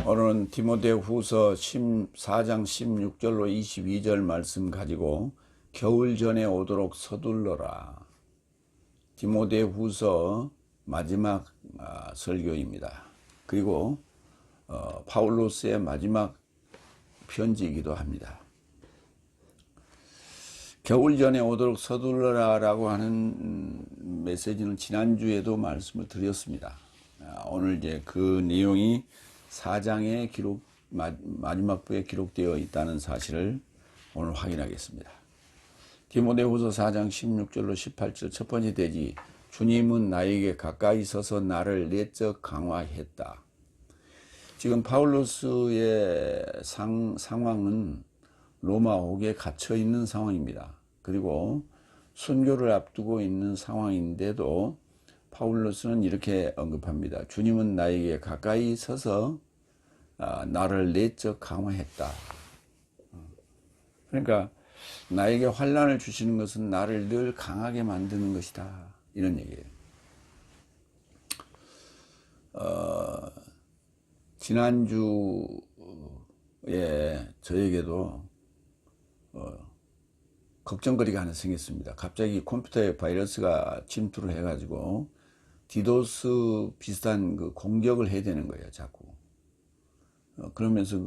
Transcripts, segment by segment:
오늘은 디모데후서 4장 16절로 22절 말씀 가지고 겨울 전에 오도록 서둘러라. 디모데후서 마지막 설교입니다. 그리고 파울로스의 마지막 편지이기도 합니다. 겨울 전에 오도록 서둘러라 라고 하는 메시지는 지난주에도 말씀을 드렸습니다. 오늘 이제 그 내용이 4장에 마지막 부에 기록되어 있다는 사실을 오늘 확인하겠습니다. 디모데후서 4장 16절로 18절 첫 번째 대지, 주님은 나에게 가까이 서서 나를 내적 강화했다. 지금 파울로스의 상황은 로마 옥에 갇혀 있는 상황입니다. 그리고 순교를 앞두고 있는 상황인데도 파울로스는 이렇게 언급합니다. 주님은 나에게 가까이 서서 나를 내적 강화했다. 그러니까 나에게 환난을 주시는 것은 나를 늘 강하게 만드는 것이다, 이런 얘기예요. 지난주에 저에게도 걱정거리가 하나 생겼습니다. 갑자기 컴퓨터에 바이러스가 침투를 해가지고 디도스 비슷한 그 공격을 해야 되는 거예요, 자꾸. 그러면서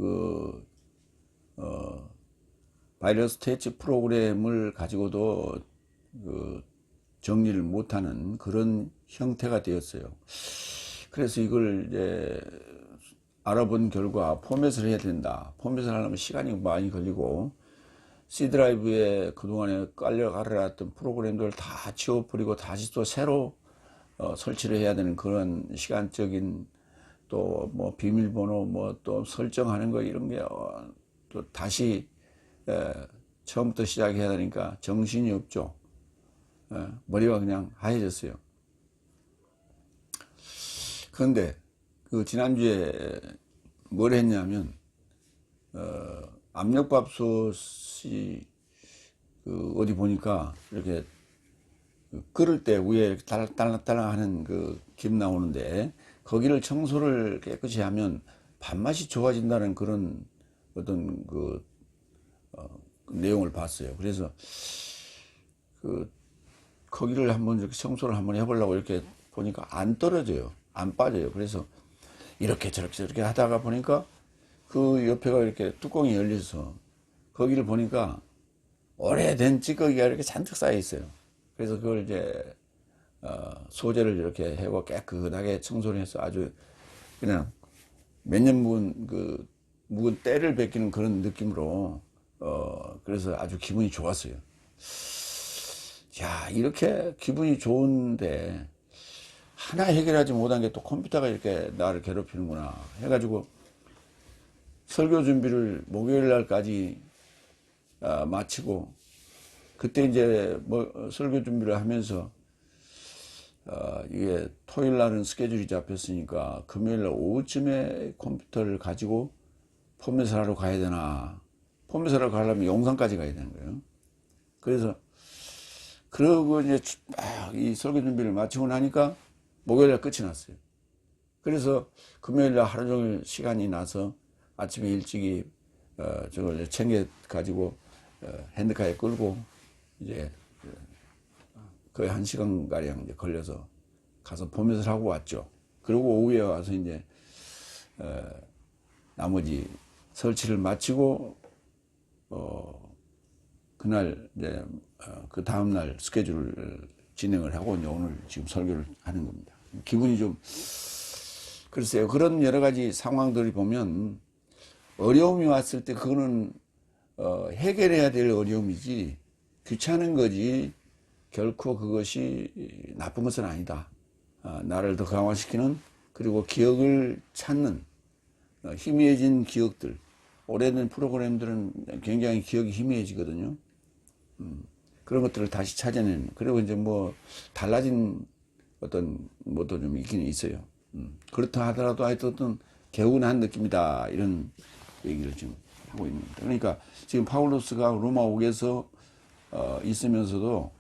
바이러스 퇴치 프로그램을 가지고도 정리를 못하는 그런 형태가 되었어요. 그래서 이걸 이제 알아본 결과 포맷을 해야 된다. 포맷을 하려면 시간이 많이 걸리고 C드라이브에 그동안에 깔려가려놨던 프로그램들을 다 지워버리고 다시 또 새로 설치를 해야 되는 그런 시간적인, 또 뭐 비밀번호 뭐 또 설정하는 거 이런 게 또 다시 처음부터 시작해야 되니까 정신이 없죠. 머리가 그냥 하얘졌어요. 그런데 그 지난주에 뭘 했냐면 압력밥솥이 어디 보니까 이렇게 끓을 때 위에 이렇게 딸랑딸랑 하는 그 김 나오는데 거기를 청소를 깨끗이 하면 밥맛이 좋아진다는 그런 어떤 내용을 봤어요. 그래서 거기를 한번 이렇게 청소를 한번 해보려고 이렇게 보니까 안 떨어져요. 안 빠져요. 그래서 이렇게 저렇게 하다가 보니까 그 옆에가 이렇게 뚜껑이 열려서 거기를 보니까 오래된 찌꺼기가 이렇게 잔뜩 쌓여 있어요. 그래서 그걸 이제 소재를 이렇게 해고 깨끗하게 청소를 해서 아주 그냥 몇 년 묵은 때를 베끼는 그런 느낌으로 그래서 아주 기분이 좋았어요. 야, 이렇게 기분이 좋은데 하나 해결하지 못한 게 또 컴퓨터가 이렇게 나를 괴롭히는구나 해가지고 설교 준비를 목요일 날까지 마치고, 그때 이제 설교 준비를 하면서 이게 토요일 날은 스케줄이 잡혔으니까 금요일 날 오후쯤에 컴퓨터를 가지고 포맷을 하러 가야 되나, 포맷을 하러 가려면 용산까지 가야 되는 거예요. 그래서 그러고 이제 이 설교 준비를 마치고 나니까 목요일 날 끝이 났어요. 그래서 금요일 날 하루 종일 시간이 나서 아침에 일찍이 저걸 챙겨 가지고 핸드카에 끌고 이제 거의 1시간 가량 이제 걸려서 가서 포맷을 하고 왔죠. 그리고 오후에 와서 이제 나머지 설치를 마치고 그날 이제 그 다음 날 스케줄을 진행을 하고 이제 오늘 지금 설교를 하는 겁니다. 기분이 좀 글쎄요. 그런 여러 가지 상황들이 보면 어려움이 왔을 때 그거는 해결해야 될 어려움이지 귀찮은 거지 결코 그것이 나쁜 것은 아니다. 나를 더 강화시키는, 그리고 기억을 찾는 희미해진 기억들, 오래된 프로그램들은 굉장히 기억이 희미해지거든요. 그런 것들을 다시 찾아내는, 그리고 이제 뭐 달라진 어떤 것도 좀 있긴 있어요. 그렇다 하더라도 하여튼 개운한 느낌이다, 이런 얘기를 지금 하고 있는 겁니다. 그러니까 지금 파울로스가 로마 옥에서 있으면서도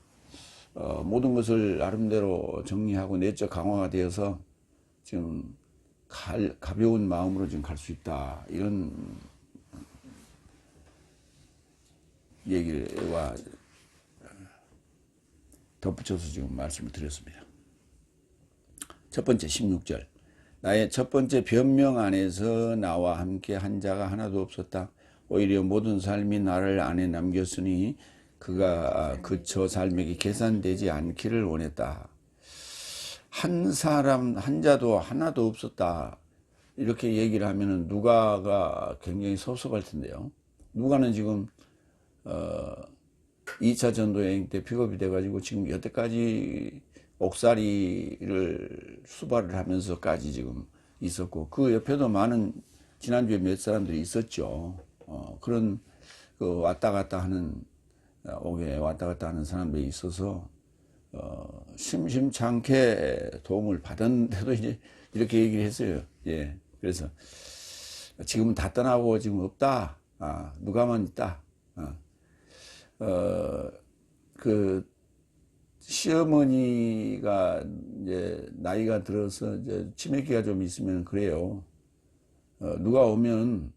모든 것을 나름대로 정리하고 내적 강화가 되어서 지금 가벼운 마음으로 지금 갈 수 있다. 이런 얘기와 덧붙여서 지금 말씀을 드렸습니다. 첫 번째 16절. 나의 첫 번째 변명 안에서 나와 함께 한 자가 하나도 없었다. 오히려 모든 삶이 나를 안에 남겼으니 그가 그저 삶에게 계산되지 않기를 원했다. 한 사람 한 자도 하나도 없었다. 이렇게 얘기를 하면은 누가가 굉장히 섭섭할 텐데요. 누가는 지금 2차 전도 여행 때 픽업이 돼가지고 지금 여태까지 옥살이를 수발을 하면서까지 지금 있었고, 그 옆에도 많은 지난주에 몇 사람들이 있었죠. 그런 그 왔다 갔다 하는 옥에 왔다 갔다 하는 사람들이 있어서 심심찮게 도움을 받았는데도 이제 이렇게 얘기를 했어요. 예, 그래서 지금은 다 떠나고 지금 없다. 누가만 있다. 그 시어머니가 이제 나이가 들어서 이제 치매기가 좀 있으면 그래요. 누가 오면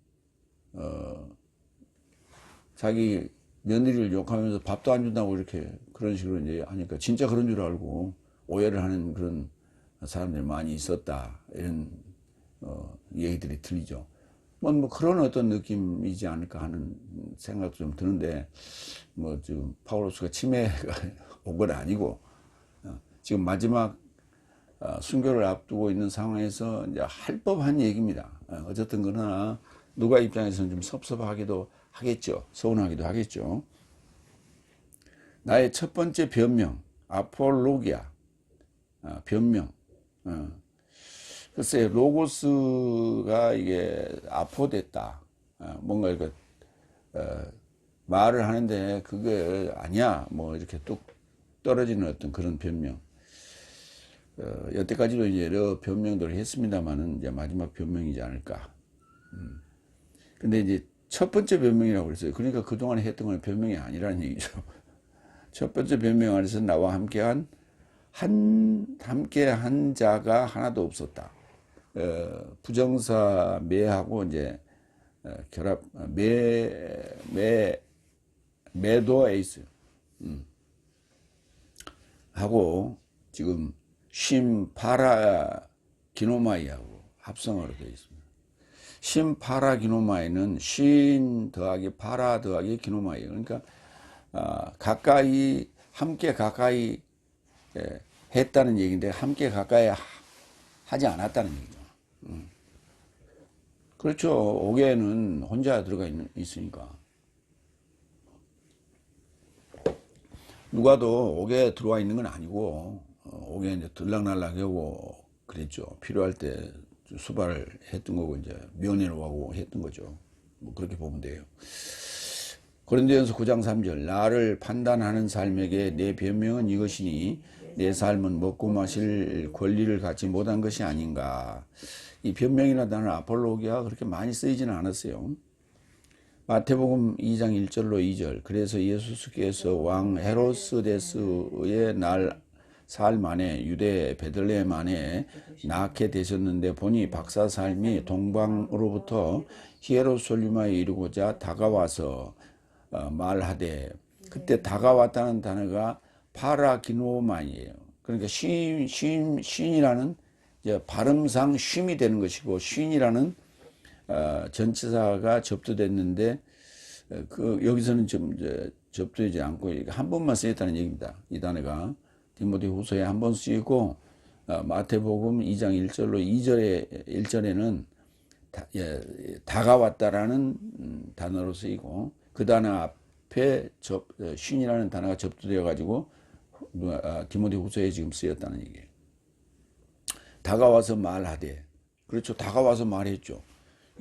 자기 며느리를 욕하면서 밥도 안 준다고 이렇게 그런 식으로 이제 하니까 진짜 그런 줄 알고 오해를 하는 그런 사람들이 많이 있었다. 이런 얘기들이 들리죠. 뭐 그런 어떤 느낌이지 않을까 하는 생각도 좀 드는데, 뭐 지금 파울로스가 치매가 온 건 아니고 지금 마지막 순교를 앞두고 있는 상황에서 이제 할 법한 얘기입니다. 어쨌든 그러나 누가 입장에서는 좀 섭섭하기도 하겠죠. 서운하기도 하겠죠. 나의 첫 번째 변명, 아폴로기아, 변명. 글쎄, 로고스가 이게 아포됐다. 뭔가 이렇게 말을 하는데 그게 아니야. 뭐 이렇게 뚝 떨어지는 어떤 그런 변명. 여태까지도 이제 여러 변명들을 했습니다만은 이제 마지막 변명이지 않을까. 근데 이제 첫 번째 변명이라고 그랬어요. 그러니까 그동안에 했던 건 변명이 아니라는 얘기죠. 첫 번째 변명 안에서 나와 함께한 자가 하나도 없었다. 부정사 매하고 이제 결합 매도 에이스 하고 지금 심파라 기노마이하고 합성어로 되어 있습니다. 심파라기노마이는 신 더하기 파라 더하기 기노마이. 그러니까 가까이 함께 가까이 했다는 얘기인데 함께 가까이 하지 않았다는 얘기죠. 그렇죠. 옥에는 혼자 들어가 있으니까. 누가도 옥에 들어와 있는 건 아니고 옥에 이제 들락날락하고 그랬죠. 필요할 때 수발을 했던 거고 이제 면회를 하고 했던 거죠. 뭐 그렇게 보면 돼요. 고린도전서 9장 3절. 나를 판단하는 삶에게 내 변명은 이것이니 내 삶은 먹고 마실 권리를 갖지 못한 것이 아닌가. 이 변명이라는 단어 아폴로기아가 그렇게 많이 쓰이지는 않았어요. 마태복음 2장 1절로 2절. 그래서 예수께서 왕 헤로스데스의 살 만에 유대 베들레헴 안에 낳게 되셨는데 보니 박사 삶이 동방으로부터 히에로솔리마에 이르고자 다가와서 말하되, 그때 다가왔다는 단어가 파라기노마이에요. 그러니까 쉰이라는 이제 발음상 쉼이 되는 것이고, 쉰이라는 전치사가 접두됐는데 여기서는 좀 접두되지 않고 한 번만 쓰였다는 얘기입니다. 이 단어가 디모데후서에 한 번 쓰이고 마태복음 2장 1절로 1절에는 다가왔다라는 단어로 쓰이고, 그 단어 앞에 쉰이라는 단어가 접두되어 가지고 디모데후서에 지금 쓰였다는 얘기예요. 다가와서 말하되. 그렇죠. 다가와서 말했죠.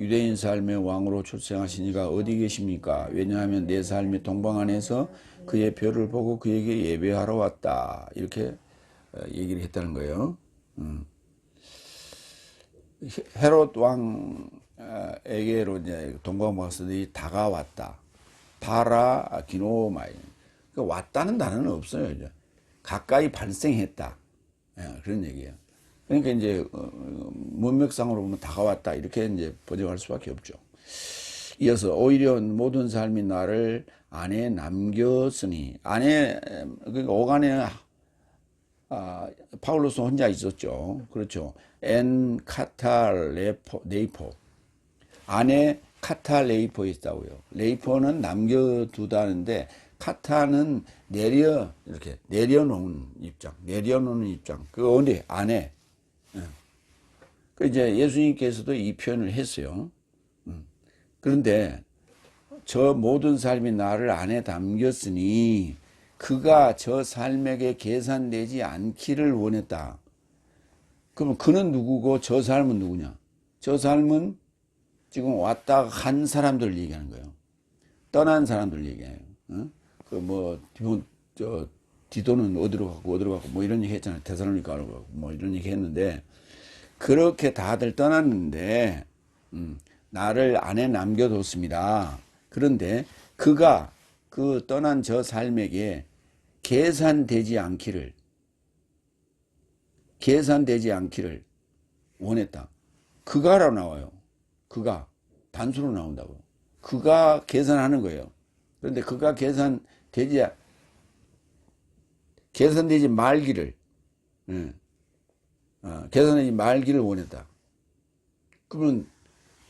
유대인 삶의 왕으로 출생하시니가 어디 계십니까? 왜냐하면 내 삶이 동방 안에서 그의 별을 보고 그에게 예배하러 왔다. 이렇게 얘기를 했다는 거예요. 헤롯 왕에게로 이제 동방 박사들이 다가왔다. 파라 기노마이. 왔다는 단어는 없어요. 이제 가까이 발생했다. 그런 얘기예요. 그러니까 이제 문맥상으로 보면 다가왔다 이렇게 이제 번역할 수밖에 없죠. 이어서 오히려 모든 삶이 나를 안에 남겼으니 안에 그러니까 오간에 파울로스 혼자 있었죠. 그렇죠. 엔 카탈레포 네이포 안에 카탈레이포 있다고요. 레이포는 남겨두다는데 카타는 이렇게 내려놓은 입장, 그 어디 안에. 그 이제 예수님께서도 이 표현을 했어요. 그런데 저 모든 삶이 나를 안에 담겼으니 그가 저 삶에게 계산되지 않기를 원했다. 그럼 그는 누구고 저 삶은 누구냐? 저 삶은 지금 왔다 간 사람들 얘기하는 거예요. 떠난 사람들 얘기해요. 디도는 어디로 가고 뭐 이런 얘기 했잖아요. 데살로니가 가고 뭐 이런 얘기 했는데 그렇게 다들 떠났는데 나를 안에 남겨뒀습니다. 그런데 그가 그 떠난 저 삶에게 계산되지 않기를 원했다. 그가라고 나와요. 그가 단수로 나온다고. 그가 계산하는 거예요. 그런데 그가 계산되지 말기를 계산되지 말기를 원했다. 그러면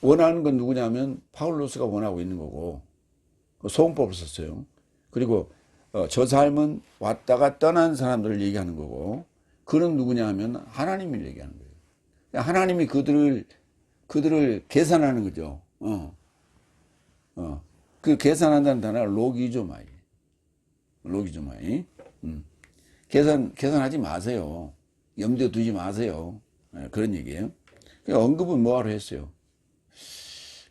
원하는 건 누구냐면 파울로스가 원하고 있는 거고 소음법을 썼어요. 그리고 저 삶은 왔다가 떠난 사람들을 얘기하는 거고 그는 누구냐 하면 하나님을 얘기하는 거예요. 하나님이 그들을 계산하는 거죠. 그 계산한다는 단어가 로기조마이. 계산하지 마세요. 염두에 두지 마세요. 그런 얘기예요. 언급은 뭐하러 했어요.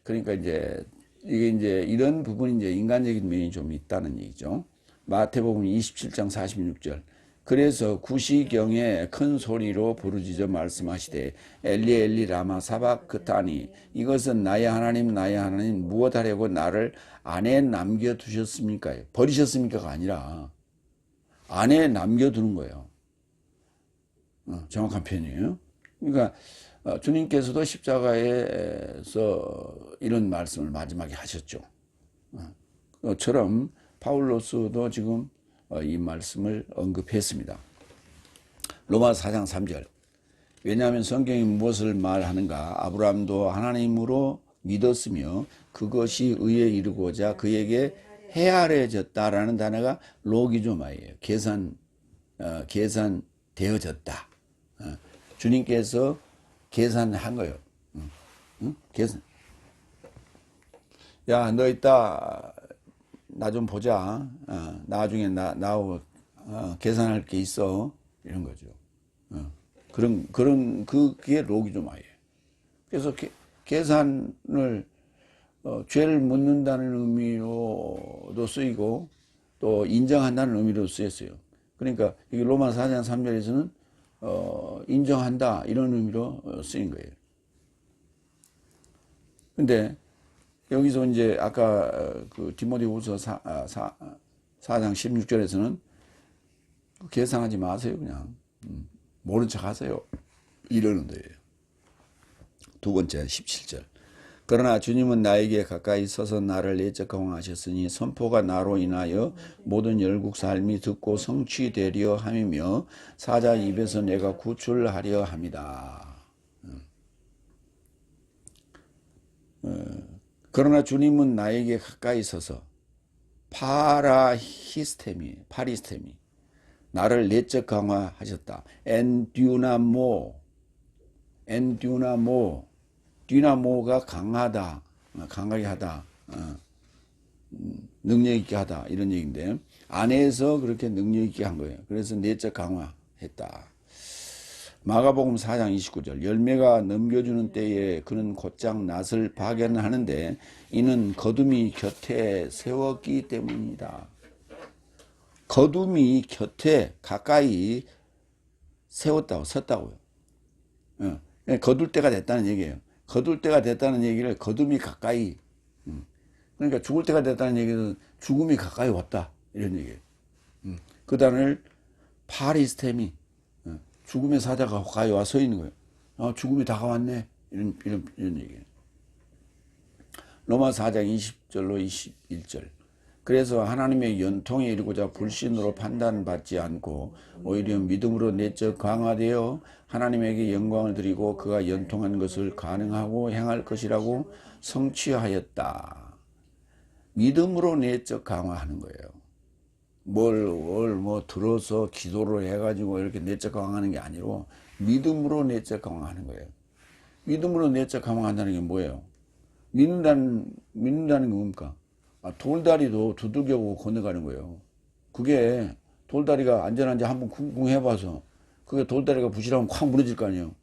그러니까 이게 이런 부분이 인간적인 면이 좀 있다는 얘기죠. 마태복음 27장 46절. 그래서 구시경에 큰 소리로 부르짖어 말씀하시되 엘리 엘리 라마 사박크타니 이것은 나의 하나님 무엇 하려고 나를 안에 남겨두셨습니까? 버리셨습니까가 아니라 안에 남겨두는 거예요. 정확한 표현이에요. 그러니까 주님께서도 십자가에서 이런 말씀을 마지막에 하셨죠. 처럼 파울로스도 지금 이 말씀을 언급했습니다. 로마서 4장 3절. 왜냐하면 성경이 무엇을 말하는가? 아브라함도 하나님으로 믿었으며 그것이 의에 이르고자 그에게 헤아려졌다라는 단어가 로기조마이에요. 계산되어졌다. 주님께서 계산한 거예요. 계산. 야, 너 이따 나 좀 보자. 나중에 나하고 계산할 게 있어. 이런 거죠. 그게 로기조마이에요. 그래서 계산을 죄를 묻는다는 의미로도 쓰이고 또 인정한다는 의미로 쓰였어요. 그러니까 여기 로마 4장 3절에서는 인정한다 이런 의미로 쓰인 거예요. 근데 여기서 아까 그 디모데후서 4장 16절에서는 계산하지 마세요. 그냥 모른 척 하세요. 이러는 거예요. 두 번째 17절. 그러나 주님은 나에게 가까이 서서 나를 내적 강화하셨으니 선포가 나로 인하여 모든 열국 삶이 듣고 성취되려 함이며 사자 입에서 내가 구출하려 함이다. 그러나 주님은 나에게 가까이 서서 파리스테미 나를 내적 강화하셨다. 디나모가 강하게 하다, 능력 있게 하다 이런 얘기인데 안에서 그렇게 능력 있게 한 거예요. 그래서 내적 강화했다. 마가복음 4장 29절. 열매가 넘겨주는 때에 그는 곧장 낫을 발견하는데 이는 거둠이 곁에 세웠기 때문이다. 거둠이 곁에 가까이 섰다고요. 거둘 때가 됐다는 얘기예요. 거둘 때가 됐다는 얘기를 거둠이 가까이. 그러니까 죽을 때가 됐다는 얘기는 죽음이 가까이 왔다 이런 얘기예요. 그 단어를 파리스테미, 죽음의 사자가 가까이 와 서 있는 거예요. 죽음이 다가왔네. 이런 얘기예요. 로마 4장 20절로 21절. 그래서 하나님의 연통에 이르고자 불신으로 판단받지 않고 오히려 믿음으로 내적 강화되어 하나님에게 영광을 드리고 그가 연통한 것을 가능하고 행할 것이라고 성취하였다. 믿음으로 내적 강화하는 거예요. 뭐 들어서 기도를 해가지고 이렇게 내적 강화하는 게 아니고 믿음으로 내적 강화하는 거예요. 믿음으로 내적 강화한다는 게 뭐예요? 믿는다는 게 뭡니까? 돌다리도 두들겨보고 건너가는 거예요. 그게 돌다리가 안전한지 한번 쿵쿵 해봐서 그게 돌다리가 부실하면 콱 무너질 거 아니에요.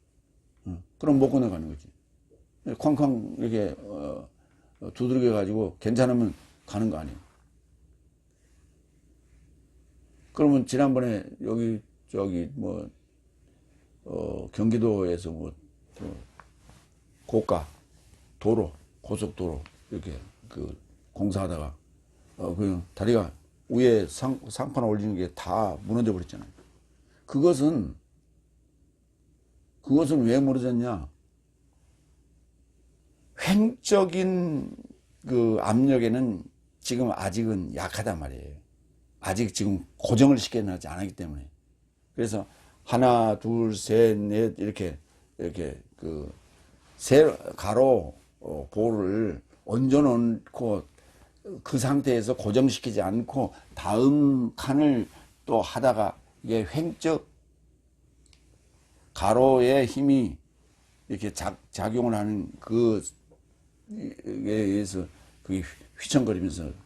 그럼 못 건너가는 거지. 쾅쾅 이렇게 두들겨가지고 괜찮으면 가는 거 아니에요. 그러면 지난번에 경기도에서 고가 도로 고속도로 이렇게 공사하다가 그 다리가 위에 상판 올리는 게 다 무너져 버렸잖아요. 그것은 왜 무너졌냐? 횡적인 그 압력에는 지금 아직은 약하단 말이에요. 아직 지금 고정을 시켜놓지 않았기 때문에. 그래서 하나, 둘, 셋, 넷 이렇게 가로 볼을 얹어놓고 그 상태에서 고정시키지 않고 다음 칸을 또 하다가 이게 횡적 가로의 힘이 이렇게 작용을 하는 그에 의해서 그게 휘청거리면서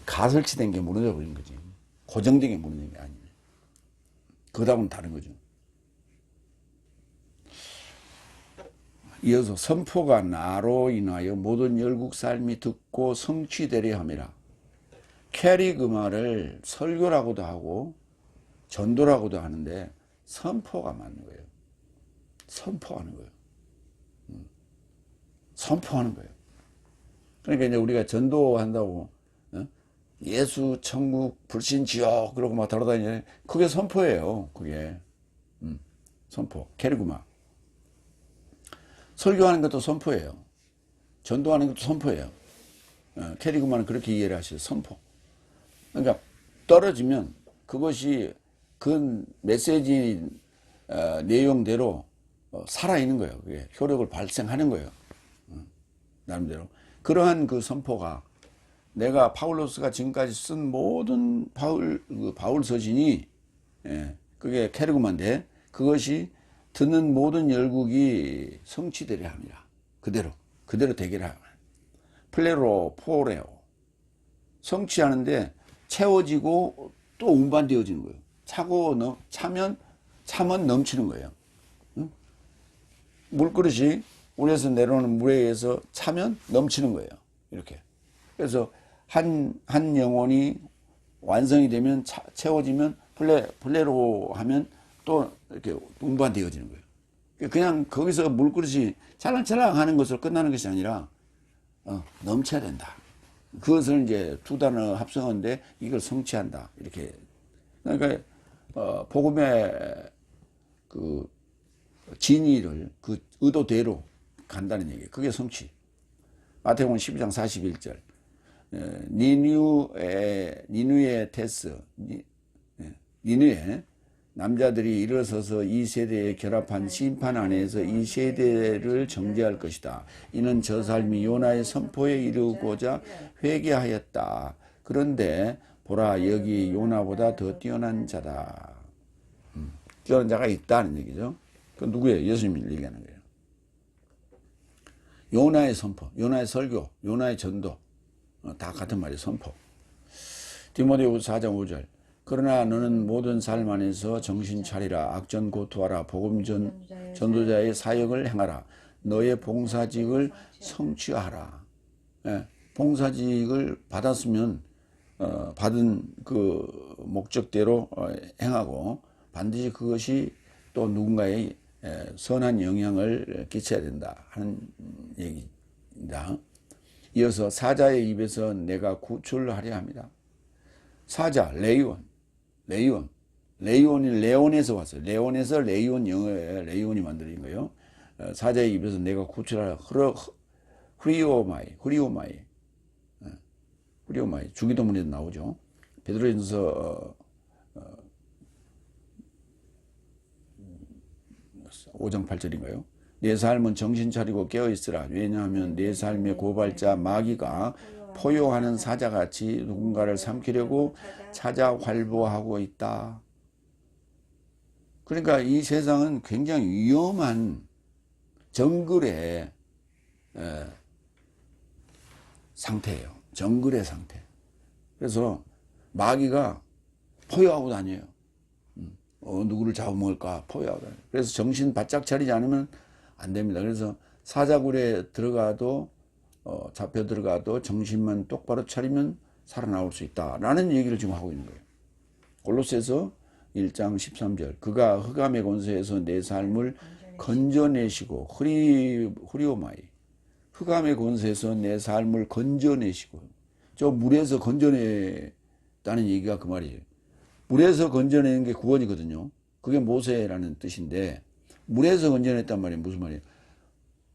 가설치된 게 무너져 버린 거지. 고정된 게 무너진 게 아니에요. 그다음은 다른 거죠. 이어서 선포가 나로 인하여 모든 열국 삶이 듣고 성취되려 함이라. 캐리그마를 설교라고도 하고 전도라고도 하는데 선포가 맞는 거예요. 선포하는 거예요. 선포하는 거예요. 그러니까 이제 우리가 전도한다고 예수, 천국, 불신, 지옥 그러고 막 돌아다니잖아요. 그게 선포예요. 그게 선포, 캐리그마. 설교하는 것도 선포예요. 전도하는 것도 선포예요. 캐리그마는 그렇게 이해를 하셔요. 선포. 그러니까 떨어지면 그것이 그 메시지 내용대로 살아있는 거예요. 그게 효력을 발생하는 거예요. 나름대로. 그러한 그 선포가 내가 파울로스가 지금까지 쓴 모든 바울 서신이 그게 캐리그마인데 그것이 듣는 모든 열국이 성취되려 합니다. 그대로 되기를 합니다. 플레로 포레오. 성취하는데 채워지고 또 운반되어지는 거예요. 차면 넘치는 거예요. 응? 물그릇이 물에서 내려오는 물에 의해서 차면 넘치는 거예요. 이렇게. 그래서 한 영혼이 완성이 되면 채워지면 플레로 하면 또 이렇게 운반되어지는 거예요. 그냥 거기서 물그릇이 찰랑찰랑 하는 것으로 끝나는 것이 아니라 넘쳐야 된다. 그것을 이제 두 단어 합성하는데 이걸 성취한다. 이렇게. 그러니까 복음의 그 진리를 그 의도대로 간다는 얘기예요. 그게 성취. 마태복음 12장 41절. 니누의 테스, 니누의 남자들이 일어서서 이 세대에 결합한 심판 안에서 이 세대를 정죄할 것이다. 이는 저 삶이 요나의 선포에 이르고자 회개하였다. 그런데 보라 여기 요나보다 더 뛰어난 자다. 뛰어난 자가 있다는 얘기죠. 그 누구예요? 예수님을 얘기하는 거예요. 요나의 선포, 요나의 설교, 요나의 전도 다 같은 말이에요. 선포. 디모데후서 4장 5절. 그러나 너는 모든 삶 안에서 정신 차리라. 악전 고투하라. 복음 전도자의 사역을 행하라. 너의 봉사직을 성취하라. 봉사직을 받았으면 받은 그 목적대로 행하고 반드시 그것이 또 누군가의 선한 영향을 끼쳐야 된다 하는 얘기입니다. 이어서 사자의 입에서 내가 구출하려 합니다. 사자, 레이온. 레이온이 레온에서 왔어요. 레온에서 레이온 영어에 레이온이 만들어진 거예요. 사자의 입에서 내가 구출하라. 후리오마이. 주기도문에도 나오죠. 베드로전서 5장 8절인가요? 내 삶은 정신 차리고 깨어 있으라. 왜냐하면 내 삶의 고발자 마귀가 포효하는 사자같이 누군가를 삼키려고 찾아 활보하고 있다. 그러니까 이 세상은 굉장히 위험한 정글의 상태예요. 정글의 상태. 그래서 마귀가 포효하고 다녀요. 누구를 잡아먹을까 포효하고 다녀요. 그래서 정신 바짝 차리지 않으면 안 됩니다. 그래서 사자굴에 들어가도 잡혀 들어가도 정신만 똑바로 차리면 살아나올 수 있다라는 얘기를 지금 하고 있는 거예요. 골로새서 1장 13절 그가 흑암의 권세에서 내 삶을 건져내시고 후리오마이 흑암의 권세에서 내 삶을 건져내시고 저 물에서 건져냈다는 얘기가 그 말이에요. 물에서 건져내는 게 구원이거든요. 그게 모세라는 뜻인데 물에서 건져냈단 말이에요. 무슨 말이에요?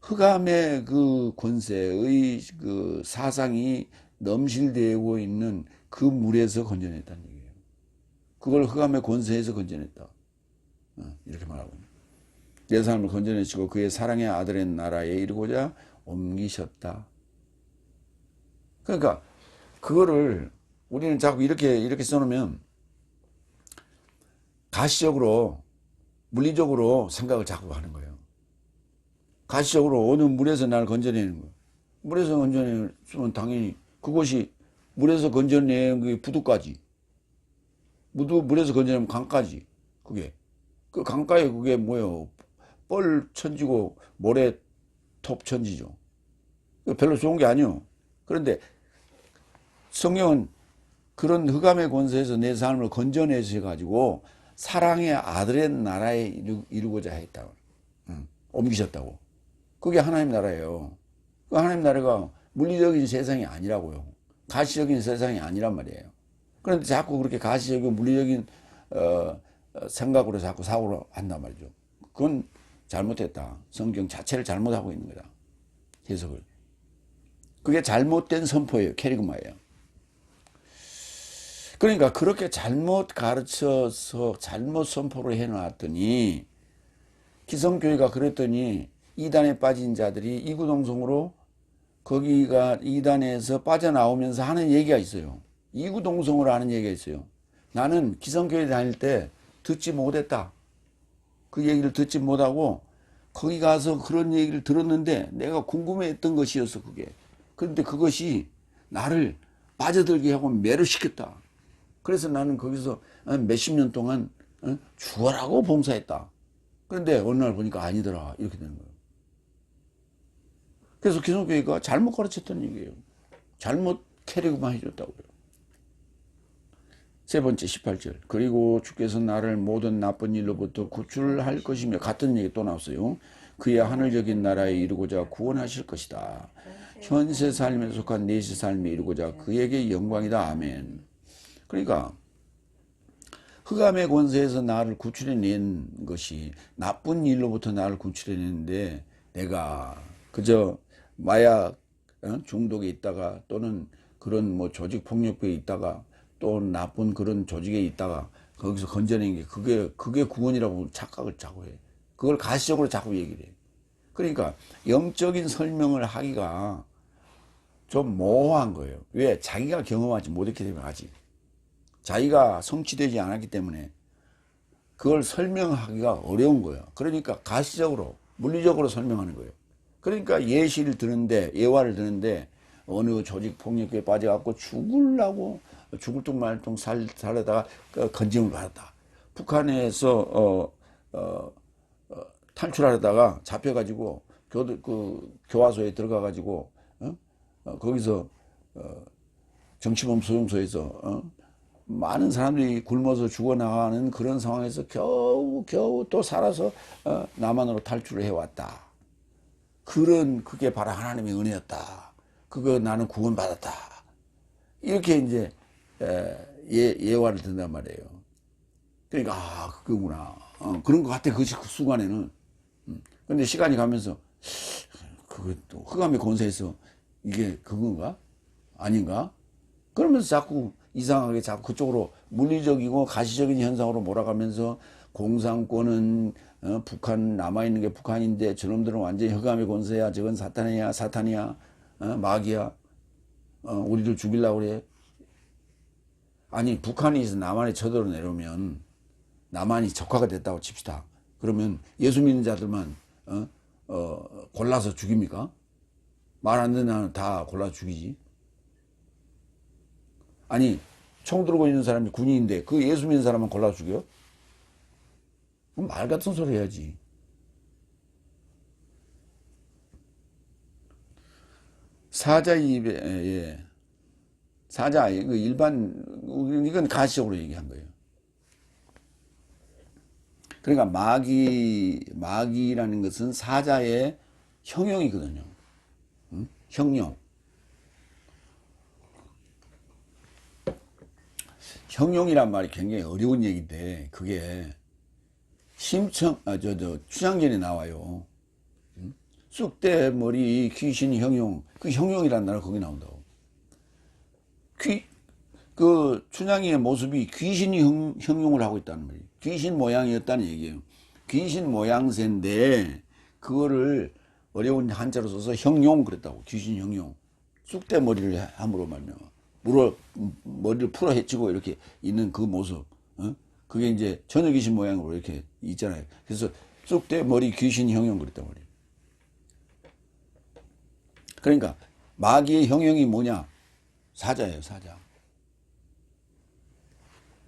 흑암의 그 권세의 그 사상이 넘실대고 있는 그 물에서 건져냈다는 얘기예요. 그걸 흑암의 권세에서 건져냈다. 이렇게 말하고 있는. 내 삶을 건져내시고 그의 사랑의 아들의 나라에 이르고자 옮기셨다. 그러니까 그거를 우리는 자꾸 이렇게 써놓으면 가시적으로 물리적으로 생각을 자꾸 하는 거예요. 가시적으로 어느 물에서 나를 건져내는 거예요. 물에서 건져내면 당연히 그것이 물에서 건져내는 게 부두까지. 물에서 건져내면 강까지. 그게. 그 강가에 그게 뭐예요? 뻘 천지고 모래 톱 천지죠. 별로 좋은 게 아니요. 그런데 성경은 그런 흑암의 권세에서 내 삶을 건져내셔가지고 사랑의 아들의 나라에 이루고자 했다고. 옮기셨다고. 그게 하나님 나라예요. 그 하나님 나라가 물리적인 세상이 아니라고요. 가시적인 세상이 아니란 말이에요. 그런데 자꾸 그렇게 가시적이고 물리적인 생각으로 자꾸 사고를 한단 말이죠. 그건 잘못했다. 성경 자체를 잘못하고 있는 거다. 해석을. 그게 잘못된 선포예요. 캐리그마예요. 그러니까 그렇게 잘못 가르쳐서 잘못 선포를 해놨더니 기성교회가 그랬더니 이단에 빠진 자들이 이구동성으로 거기가 이단에서 빠져나오면서 하는 얘기가 있어요. 이구동성으로 하는 얘기가 있어요. 나는 기성교회 다닐 때 듣지 못했다. 그 얘기를 듣지 못하고 거기 가서 그런 얘기를 들었는데 내가 궁금해했던 것이었어 그게. 그런데 그것이 나를 빠져들게 하고 매료시켰다. 그래서 나는 거기서 몇십 년 동안 죽어라고 봉사했다. 그런데 어느 날 보니까 아니더라. 이렇게 되는 거예요. 그래서 기성교회가 잘못 가르쳤던 얘기예요. 잘못 캐리그만 해줬다고요. 세 번째 18절 그리고 주께서 나를 모든 나쁜 일로부터 구출할 것이며 같은 얘기 또 나왔어요. 그의 하늘적인 나라에 이르고자 구원하실 것이다. 현세 삶에 속한 내시 삶에 이르고자 그에게 영광이다. 아멘. 그러니까 흑암의 권세에서 나를 구출해낸 것이 나쁜 일로부터 나를 구출해냈는데 내가 그저 마약 중독에 있다가 또는 그런 뭐 조직 폭력배에 있다가 또 나쁜 그런 조직에 있다가 거기서 건져낸 게 그게 구원이라고 착각을 자꾸 해. 그걸 가시적으로 자꾸 얘기를 해. 그러니까 영적인 설명을 하기가 좀 모호한 거예요. 왜? 자기가 경험하지 못했기 때문에 아직. 자기가 성취되지 않았기 때문에 그걸 설명하기가 어려운 거예요. 그러니까 가시적으로 물리적으로 설명하는 거예요. 그러니까 예시를 드는데 예화를 드는데 어느 조직 폭력에 빠져갖고 죽을 둥 말 둥 살다가 건짐을 받았다. 북한에서 탈출하려다가 잡혀가지고 교화소에 들어가가지고 거기서 정치범 소용소에서 많은 사람들이 굶어서 죽어나가는 그런 상황에서 겨우 또 살아서 남한으로 탈출을 해왔다. 그게 바로 하나님의 은혜였다. 그거 나는 구원받았다. 이렇게 이제 예화를 든단 말이에요. 그러니까, 그거구나. 그런 것 같아, 그 순간에는. 근데 시간이 가면서, 그것도 흑암의 권세에서 이게 그건가? 아닌가? 그러면서 자꾸 이상하게 자꾸 그쪽으로 물리적이고 가시적인 현상으로 몰아가면서 공산권은 북한 남아있는 게 북한인데 저놈들은 완전히 흑암의 권세야. 저건 사탄이야, 사탄이야, 마귀야. 우리를 죽이려고 그래. 아니 북한이 남한에 쳐들어 내려오면 남한이 적화가 됐다고 칩시다. 그러면 예수 믿는 자들만 골라서 죽입니까? 말 안 듣는 한은 다 골라서 죽이지. 아니 총 들고 있는 사람이 군인인데 그 예수 믿는 사람만 골라서 죽여? 그럼 말 같은 소리 해야지. 사자 입에 예. 사자 그 일반 이건 가시적으로 얘기한 거예요. 그러니까 마귀라는 것은 사자의 형용이거든요. 형용. 형용이란 말이 굉장히 어려운 얘기인데 그게 춘향전에 나와요. 쑥대머리 귀신 형용. 그 형용이란 단어 거기 나온다고. 그 춘향이의 모습이 귀신이 형용을 하고 있다는 말이에요. 귀신 모양이었다는 얘기예요. 귀신 모양새인데 그거를 어려운 한자로 써서 형용 그랬다고. 귀신 형용. 쑥대머리를 함으로 말미암아 머리를 풀어 헤치고 이렇게 있는 그 모습. 그게 이제 처녀 귀신 모양으로 이렇게 있잖아요. 그래서 쑥대머리 귀신 형용 그랬단 말이에요. 그러니까 마귀의 형용이 뭐냐? 사자예요, 사자.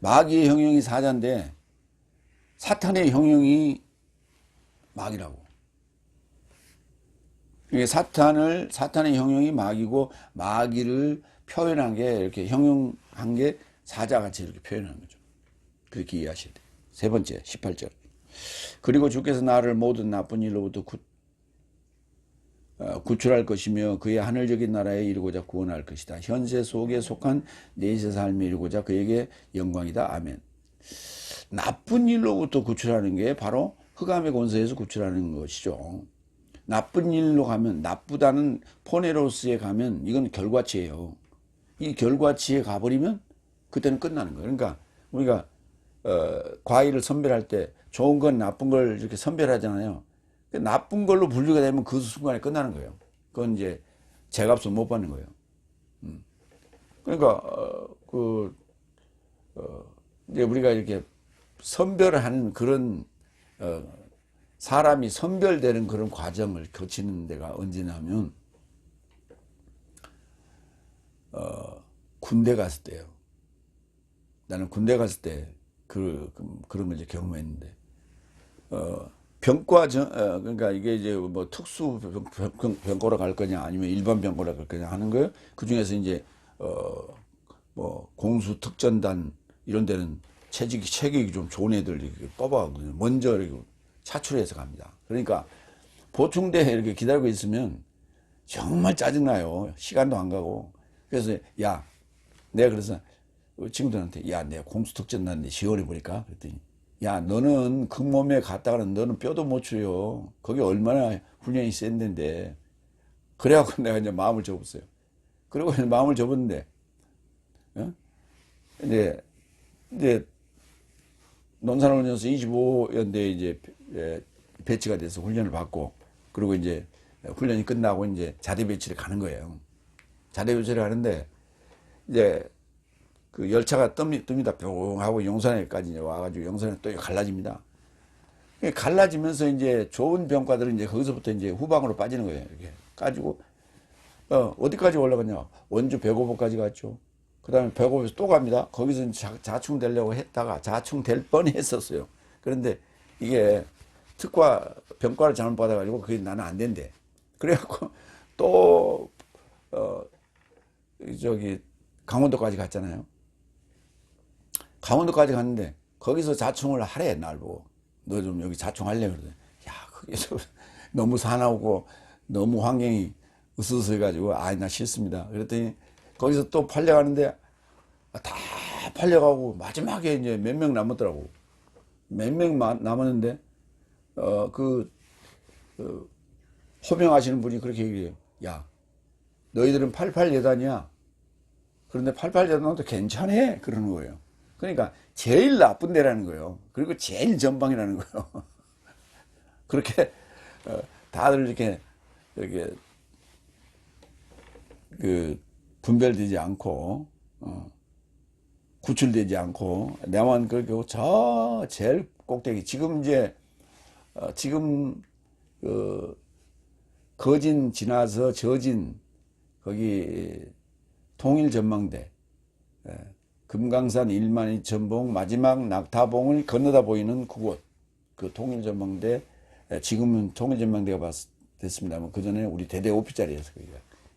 마귀의 형용이 사자인데 사탄의 형용이 마귀라고. 이게 사탄의 형용이 마귀고 마귀를 표현한 게 이렇게 형용한 게 사자같이 이렇게 표현한 거죠. 그렇게 이해하셔야 돼요. 세 번째 18절. 그리고 주께서 나를 모든 나쁜 일로부터 구출할 것이며 그의 하늘적인 나라에 이르고자 구원할 것이다. 현세 속에 속한 내세 삶에 이르고자 그에게 영광이다. 아멘. 나쁜 일로부터 구출하는 게 바로 흑암의 권세에서 구출하는 것이죠. 나쁜 일로 가면 나쁘다는 포네로스에 가면 이건 결과치예요. 이 결과치에 가버리면 그때는 끝나는 거예요. 그러니까 우리가 과일을 선별할 때 좋은 건 나쁜 걸 이렇게 선별하잖아요. 나쁜 걸로 분류가 되면 그 순간에 끝나는 거예요. 그건 이제 제값을 못 받는 거예요. 그러니까 이제 우리가 이렇게 선별하는 그런 사람이 선별되는 그런 과정을 거치는 데가 언제냐면 군대 갔을 때요. 나는 군대 갔을 때 그런 걸 이제 경험했는데 그러니까 이게 이제 뭐 특수 병과로 갈 거냐 아니면 일반 병과로 갈 거냐 하는 거예요. 그 중에서 이제 뭐 공수 특전단 이런 데는 체격이 좀 좋은 애들 이렇게 뽑아가거든요. 먼저 이렇게 차출해서 갑니다. 그러니까 보충대 이렇게 기다리고 있으면 정말 짜증나요. 시간도 안 가고. 그래서 내가 그래서 친구들한테 내가 공수 특전단인데 지원해 보니까 그랬더니 너는 그 몸에 갔다가는 너는 뼈도 못 추려. 거기 얼마나 훈련이 센 데인데. 그래갖고 내가 이제 마음을 접었어요. 그리고 이제 마음을 접었는데, 이제 논산훈련소 25연대에 이제 배치가 돼서 훈련을 받고, 그리고 이제 훈련이 끝나고 이제 자대 배치를 가는 거예요. 자대 배치를 하는데, 이제 그 열차가 뜹니다. 뿅 하고 용산에까지 와가지고 용산에 또 갈라집니다. 갈라지면서 이제 좋은 병과들은 이제 거기서부터 이제 후방으로 빠지는 거예요. 이렇게 가지고 어디까지 올라갔냐? 원주 백오보까지 갔죠. 그 다음에 백오보에서 또 갑니다. 거기서 자충되려고 했다가 자충될 뻔했었어요. 그런데 이게 병과를 잘못 받아가지고 그게 나는 안 된대. 그래갖고 또 강원도까지 갔잖아요. 강원도까지 갔는데 거기서 자충을 하래. 날 보고 너 좀 여기 자충할래? 그러더니 그게 좀 너무 사나우고 너무 환경이 으스스해가지고 나 싫습니다. 그랬더니 거기서 또 팔려가는데 다 팔려가고 마지막에 이제 몇 명 남았더라고. 몇 명 남았는데 호명하시는 분이 그렇게 얘기해요. 야, 너희들은 88여단이야. 그런데 88여단도 괜찮아. 그러는 거예요. 그러니까 제일 나쁜 데라는 거예요. 그리고 제일 전방이라는 거예요. 그렇게 다들 이렇게 분별되지 않고 구출되지 않고 내만 그리고 저 제일 꼭대기 지금 이제 지금 거진 지나서 저진 거기 통일전망대 금강산 12,000봉 마지막 낙타봉을 건너다 보이는 그곳 그 통일전망대 지금은 통일전망대가 됐습니다만 그 전에 우리 대대 오피자리에서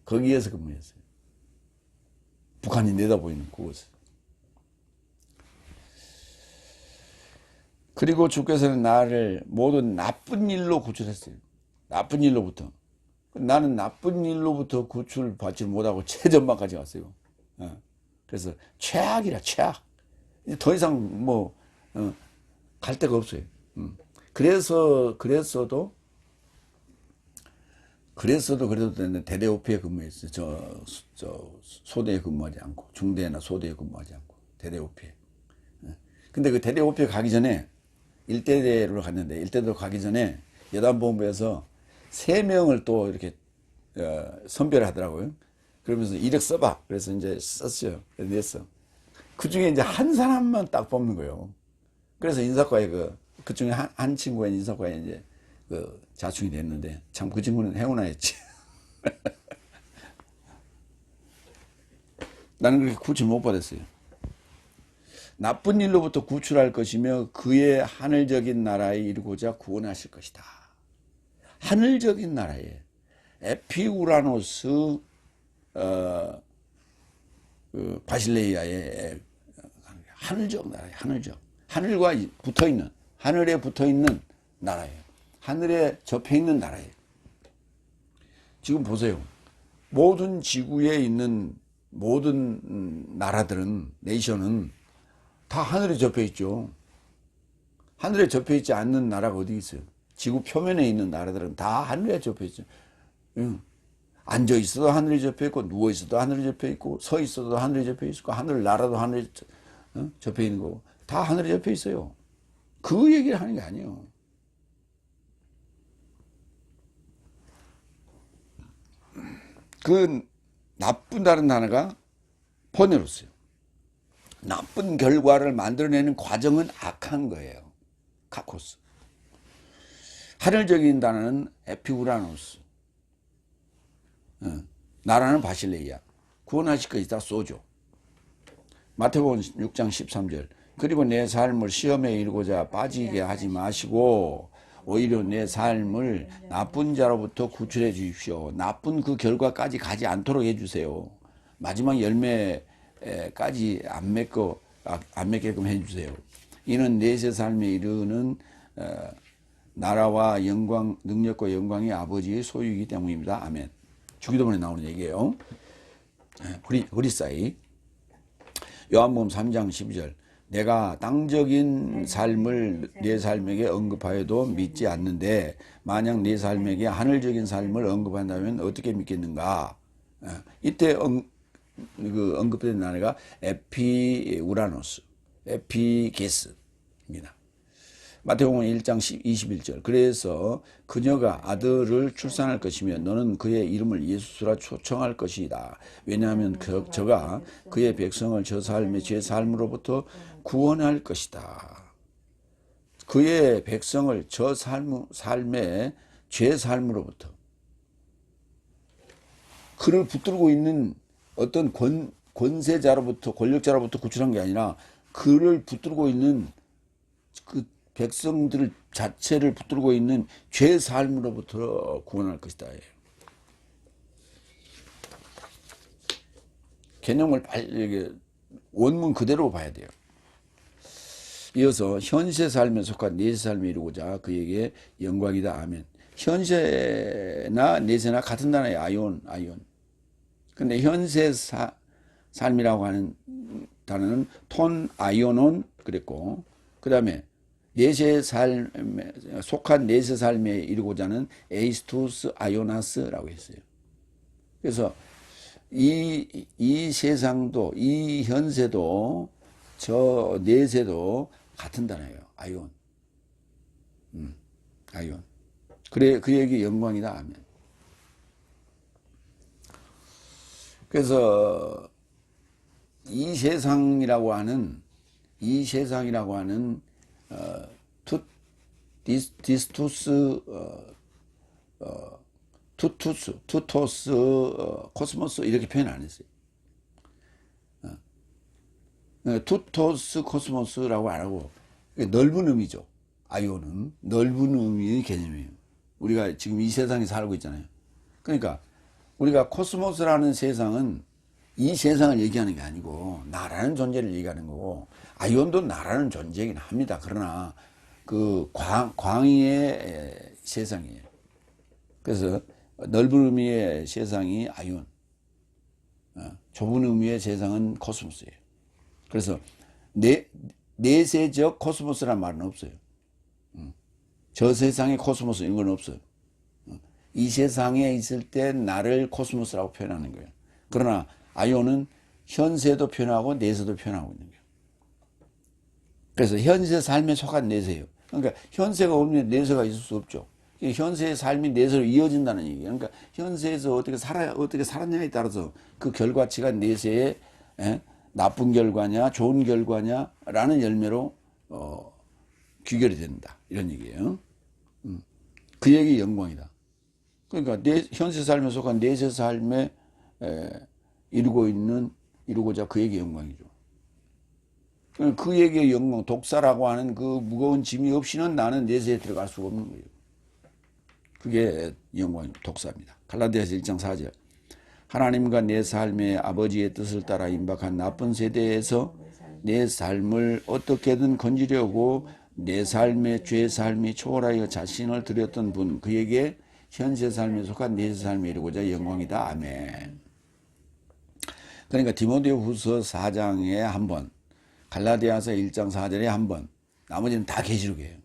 거기에서 근무했어요. 북한이 내다보이는 그곳에서. 그리고 주께서는 나를 모든 나쁜 일로 구출했어요. 나쁜 일로부터. 나는 나쁜 일로부터 구출받지 못하고 최전방까지 갔어요. 그래서 최악이라 최악. 더 이상 갈 데가 없어요. 그랬어도 그래도 대대 오피에 근무했어요. 저 소대에 근무하지 않고 중대나 소대에 근무하지 않고 대대 오피에. 근데 그 대대 오피에 가기 전에 일대대로 갔는데 일대대로 가기 전에 여단본부에서 3명을 또 이렇게 선별을 하더라고요. 그러면서 이력 써봐. 그래서 이제 썼어요. 냈어. 그 중에 이제 한 사람만 딱 뽑는 거예요. 그래서 인사과에 그 중에 한 친구가 인사과에 이제 자충이 됐는데 참 그 친구는 행운아였지. 나는 그렇게 구출 못 받았어요. 나쁜 일로부터 구출할 것이며 그의 하늘적인 나라에 이르고자 구원하실 것이다. 하늘적인 나라에 에피우라노스 바실레이아의 하늘적 나라에 하늘적 하늘과 붙어있는 하늘에 붙어있는 나라예요. 하늘에 접해있는 나라예요. 지금 보세요. 모든 지구에 있는 모든 나라들은 네이션은 다 하늘에 접해있죠. 하늘에 접해있지 않는 나라가 어디 있어요? 지구 표면에 있는 나라들은 다 하늘에 접해있죠. 앉아 있어도 하늘에 접해 있고 누워 있어도 하늘에 접해 있고 서 있어도 하늘에 접해 있고 하늘 나라도 하늘에 접해 있는 거고 다 하늘에 접해 있어요. 그 얘기를 하는 게 아니에요. 그 나쁜다는 단어가 포네로스예요. 나쁜 결과를 만들어내는 과정은 악한 거예요. 카코스. 하늘적인 단어는 에피우라노스. 나라는 바실레이아. 구원하실 것이다 쏘죠. 마태복음 6장 13절. 그리고 내 삶을 시험에 이르고자 빠지게 하지 마시고 오히려 내 삶을 나쁜 자로부터 구출해 주십시오. 나쁜 그 결과까지 가지 않도록 해주세요. 마지막 열매까지 안 맺게끔 해주세요. 이는 내세 삶에 이르는 나라와 영광, 능력과 영광이 아버지의 소유이기 때문입니다. 아멘. 주기도문에 나오는 얘기예요. 그리사이 요한복음 3장 12절. 내가 땅적인 삶을 내 삶에게 언급하여도 믿지 않는데 만약 내 삶에게 하늘적인 삶을 언급한다면 어떻게 믿겠는가? 이때 언급된 단어가 에피우라노스, 에피게스입니다. 마태복음 1장 21절. 그래서 그녀가 아들을 출산할 것이며 너는 그의 이름을 예수라 초청할 것이다. 왜냐하면 저가 그의 백성을 저 삶의 죄 삶으로부터 구원할 것이다. 그의 백성을 저 삶의 죄 삶으로부터 그를 붙들고 있는 어떤 권세자로부터 권력자로부터 구출한 게 아니라 그를 붙들고 있는 그 백성들 자체를 붙들고 있는 죄 삶으로부터 구원할 것이다. 개념을 원문 그대로 봐야 돼요. 이어서 현세 삶에 속한 내세 삶에 이루고자 그에게 영광이다. 아멘. 현세나 내세나 같은 단어예요. 아이온. 근데 현세 삶이라고 하는 단어는 톤 아이오논 그랬고 그 다음에 내세의 삶에 속한 내세 삶에 이르고자 하는 에이스투스 아이오나스라고 했어요. 그래서 이 세상도 이 현세도 저 내세도 같은 단어예요. 아이온. 아이온. 그래 그에게 영광이다. 아멘. 그래서 이 세상이라고 하는 디스투스 투토스 코스모스 이렇게 표현 안 했어요. 투토스 코스모스라고 안 하고 넓은 의미죠. 아이온은 넓은 의미의 개념이에요. 우리가 지금 이 세상에 살고 있잖아요. 그러니까 우리가 코스모스라는 세상은 이 세상을 얘기하는 게 아니고 나라는 존재를 얘기하는 거고, 아이온도 나라는 존재이긴 합니다. 그러나 그 광의의 세상이에요. 그래서 넓은 의미의 세상이 아이온, 좁은 의미의 세상은 코스모스예요. 그래서 내세적 코스모스란 말은 없어요. 저 세상의 코스모스 이런 건 없어요. 이 세상에 있을 때 나를 코스모스라고 표현하는 거예요. 그러나 아이온은 현세도 표현하고 내세도 표현하고 있는 거예요. 그래서 현세 삶에 속한 내세예요. 그러니까 현세가 없으면 내세가 있을 수 없죠. 현세의 삶이 내세로 이어진다는 얘기예요. 그러니까 현세에서 어떻게 살았냐에 따라서 그 결과치가 내세의 나쁜 결과냐 좋은 결과냐라는 열매로 귀결이 된다. 이런 얘기예요. 그에게 영광이다. 그러니까 현세 삶에 속한 내세 삶에 이루고자 그에게 영광이죠. 그에게 영광, 독사라고 하는 그 무거운 짐이 없이는 나는 내세에 들어갈 수가 없는 거예요. 그게 영광, 독사입니다. 갈라디아서 1장 4절. 하나님과 내 삶의 아버지의 뜻을 따라 임박한 나쁜 세대에서 내 삶을 어떻게든 건지려고 내 삶의 죄 삶이 초월하여 자신을 드렸던 분, 그에게 현세 삶에 속한 내세 삶에 이르고자 영광이다. 아멘. 그러니까 디모데 후서 4장에 한 번, 갈라디아서 1장 4절에 한 번, 나머지는 다 계시록이에요.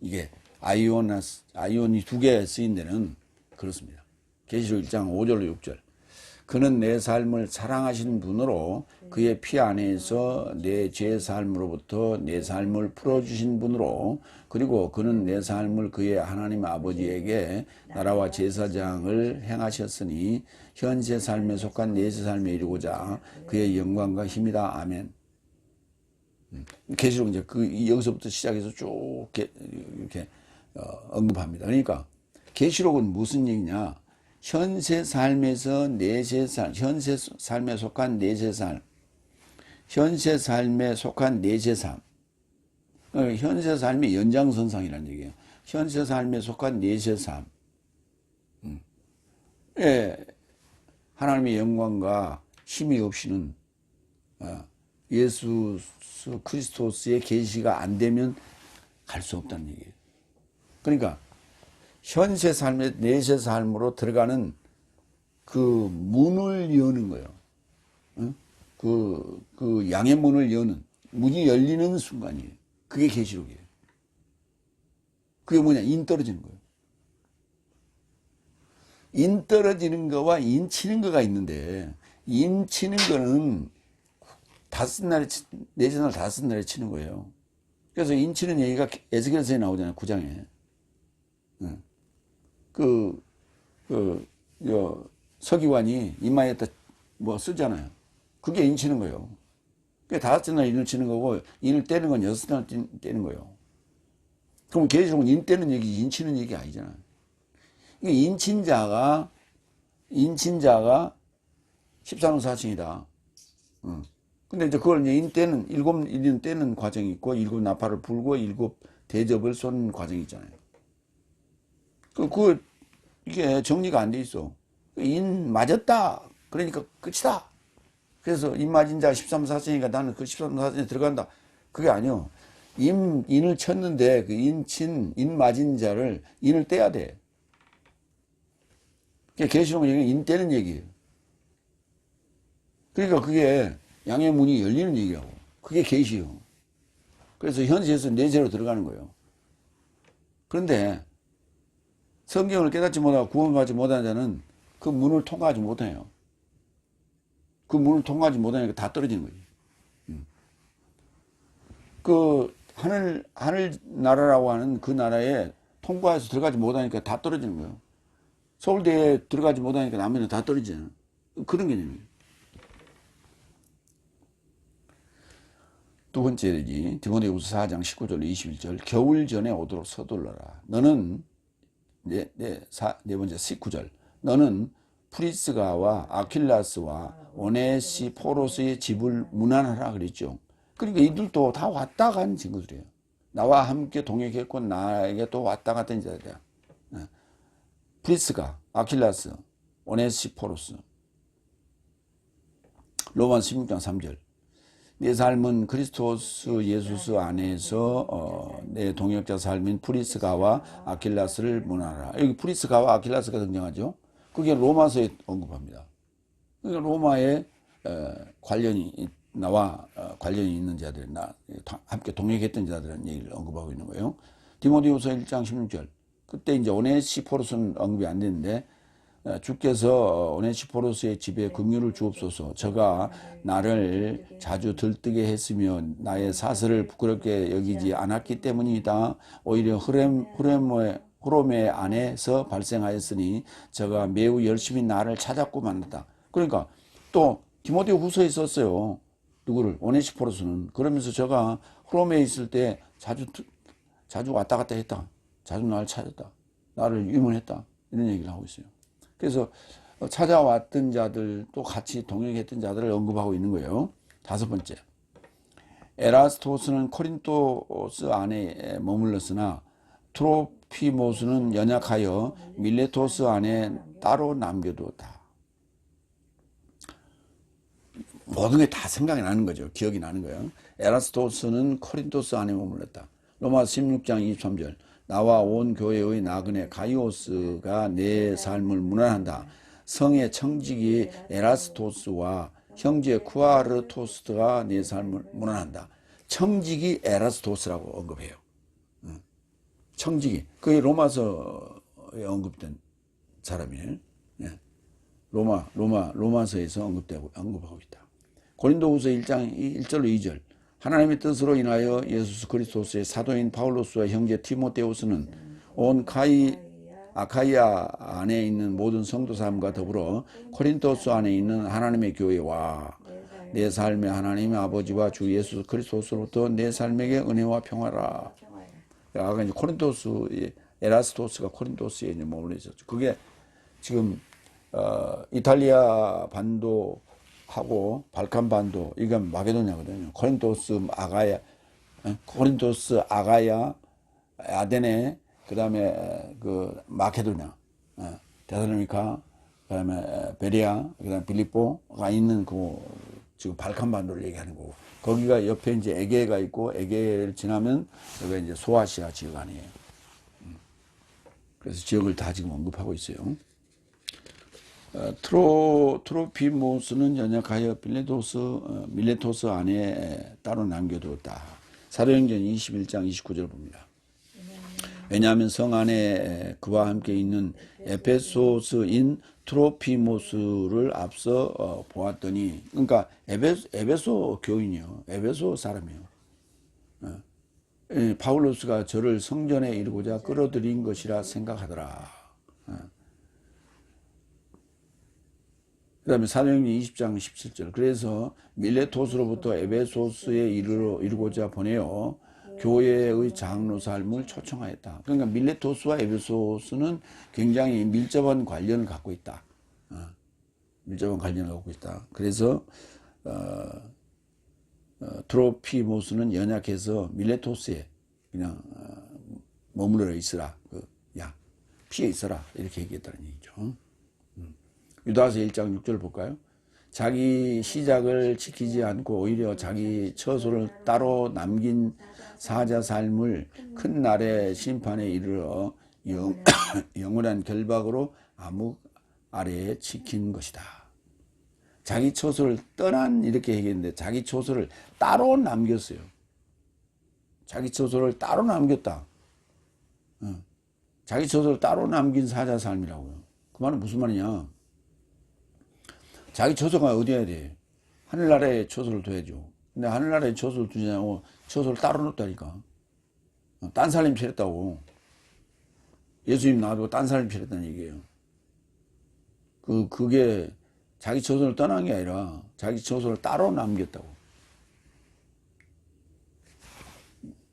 이게 아이온이 두 개 쓰인 데는 그렇습니다. 계시록 1장 5절로 6절. 그는 내 삶을 사랑하시는 분으로 그의 피 안에서 내 죄 삶으로부터 내 삶을 풀어주신 분으로, 그리고 그는 내 삶을 그의 하나님 아버지에게 나라와 제사장을 행하셨으니 현세 삶에 속한 내세 삶에 이르고자 그의 영광과 힘이다. 아멘. 계시록 이제 여기서부터 시작해서 쭉 이렇게 언급합니다. 그러니까 계시록은 무슨 얘기냐? 현세 삶에서 내세 삶, 현세 삶에 속한 내세 삶, 현세 삶에 속한 내세 삶, 현세 삶의 연장선상이라는 얘기예요. 현세 삶에 속한 내세 삶, 하나님의 영광과 힘이 없이는 예수 그리스도스의 계시가 안 되면 갈 수 없다는 얘기예요. 그러니까 현세 삶의 내세 삶으로 들어가는 그 문을 여는 거예요. 그 양의 문을 여는, 문이 열리는 순간이에요. 그게 계시록이에요. 그게 뭐냐? 인 떨어지는 거예요. 인 떨어지는 거와 인 치는 거가 있는데, 인 치는 거는 내세 날 다섯 날에 치는 거예요. 그래서 인 치는 얘기가 에스겔서에 나오잖아요. 9장에. 서기관이 이마에다 뭐 쓰잖아요. 그게 인 치는 거예요. 그게 다섯 날 인을 치는 거고, 인을 떼는 건 여섯 날 떼는 거예요. 그럼 계시록은 인 떼는 얘기, 인 치는 얘기 아니잖아요. 이게 인친자가 14는 4층이다. 근데 이제 그걸 이제 일곱 인 떼는 과정이 있고, 일곱 나팔을 불고, 일곱 대접을 쏘는 과정이 있잖아요. 이게 정리가 안 돼 있어. 인 맞았다. 그러니까 끝이다. 그래서 인 맞은 자 13, 4층이니까 나는 그 13, 4층에 들어간다. 그게 아니요. 인을 쳤는데 그 인 맞은 자를 인을 떼야 돼. 계시록은 인 떼는 얘기예요. 그러니까 그게 양의 문이 열리는 얘기라고. 그게 계시요. 그래서 현실에서 내재로 들어가는 거예요. 그런데 성경을 깨닫지 못하고 구원받지 못한 자는 그 문을 통과하지 못해요. 그 문을 통과하지 못하니까 다 떨어지는 거지. 그 하늘 나라라고 하는 그 나라에 통과해서 들어가지 못하니까 다 떨어지는 거예요. 서울대에 들어가지 못하니까 나머지는 다 떨어지잖아요. 그런 개념이에요. 두 번째 얘기, 디모데후서 4장 19절 21절. 겨울 전에 오도록 서둘러라. 너는 네 번째 19절. 너는 프리스가와 아킬라스와 오네시포로스의 집을 문안하라 그랬죠. 그러니까 이들도 다 왔다 간 친구들이에요. 나와 함께 동역했고 나에게 또 왔다 갔던 자들이야. 프리스가, 아킬라스, 오네시포로스. 로마서 16장 3절. 내 삶은 그리스도스 예수스 안에서 내 동역자 삶인 프리스가와 아킬라스를 문안하라. 여기 프리스가와 아킬라스가 등장하죠. 그게 로마서에 언급합니다. 그러니까 로마에 나와 관련이 있는 자들, 함께 동역했던 자들은 얘기를 언급하고 있는 거예요. 디모데후서 1장 16절. 그때 이제 오네시포로스는 언급이 안 되는데 주께서 오네시포로스의 집에 긍휼을 주옵소서. 저가 나를 자주 들뜨게 했으며 나의 사슬을 부끄럽게 여기지 않았기 때문이다. 오히려 흐름의 안에서 발생하였으니 저가 매우 열심히 나를 찾았고 만났다. 그러니까 또 디모데 후서에 썼어요. 누구를? 오네시포로스는. 그러면서 저가 흐름에 있을 때 자주 왔다 갔다 했다. 자주 나를 찾았다. 나를 유문했다. 이런 얘기를 하고 있어요. 그래서 찾아왔던 자들, 또 같이 동역했던 자들을 언급하고 있는 거예요. 다섯 번째. 에라스토스는 코린토스 안에 머물렀으나 트로피모스는 연약하여 밀레토스 안에 따로 남겨두었다. 모든 게 다 생각이 나는 거죠. 기억이 나는 거예요. 에라스토스는 코린토스 안에 머물렀다. 로마서 16장 23절. 나와 온 교회의 나그네 가이오스가 내 삶을 문안한다. 성의 청지기 에라스토스와 형제 쿠아르토스가 내 삶을 문안한다. 청지기 에라스토스라고 언급해요. 청지기. 그게 로마서에 언급된 사람이에요. 로마서에서 언급하고 있다. 고린도후서 1장 1절로 2절. 하나님의 뜻으로 인하여 예수 그리스도의 사도인 파울로스와 형제 티모테우스는 온 아카이아 안에 있는 모든 성도 사람과 더불어 코린토스 안에 있는 하나님의 교회와 내 삶의 하나님의 아버지와 주 예수 그리스도로부터 내 삶에게 은혜와 평화라. 아까 이제 에라스토스가 코린토스에 이제 머물러 있었죠. 그게 지금 이탈리아 반도 하고 발칸 반도, 이건 마게도냐거든요. 코린토스 아가야, 아데네, 그 다음에 그 마케도냐, 데살로니가, 그 다음에 베리아, 그 다음에 빌립보가 있는 그 지금 발칸 반도를 얘기하는 거고, 거기가 옆에 이제 에게가 있고, 에게를 지나면 여기가 이제 소아시아 지역 아니에요. 그래서 지역을 다 지금 언급하고 있어요. 트로피모스는 연약하여 밀레토스 안에 따로 남겨두었다. 사도행전 21장 29절 봅니다. 왜냐하면 성 안에 그와 함께 있는 에베소스인 트로피모스를 앞서 보았더니, 그러니까 에베소 교인이요, 에베소 사람이요. 파울로스가 저를 성전에 이르고자 끌어들인 것이라 생각하더라. 그 다음에 사도행전 20장 17절. 그래서 밀레토스로부터 에베소스에 이르고자 보내어 교회의 장로 삶을 초청하였다. 그러니까 밀레토스와 에베소스는 굉장히 밀접한 관련을 갖고 있다. 밀접한 관련을 갖고 있다. 그래서 트로피모스는 연약해서 밀레토스에 그냥 머물러 있으라. 피해 있어라. 이렇게 얘기했다는 얘기죠. 유다서 1장 6절 볼까요? 자기 시작을 지키지 않고 오히려 자기 처소를 따로 남긴 사자 삶을 큰 날의 심판에 이르러 영원한 결박으로 암흑 아래에 지킨 것이다. 자기 처소를 이렇게 얘기했는데 자기 처소를 따로 남겼어요. 자기 처소를 따로 남겼다. 자기 처소를 따로 남긴 사자 삶이라고요. 그 말은 무슨 말이냐? 자기 처소가 어디야 돼? 하늘나라에 처소를 둬야죠. 근데 하늘나라에 처소를 두냐고 처소를 따로 놓다니까. 딴 살림 차렸다고. 예수님 나와도 딴 살림 차렸다는 얘기예요. 그게 자기 처소를 떠난 게 아니라 자기 처소를 따로 남겼다고.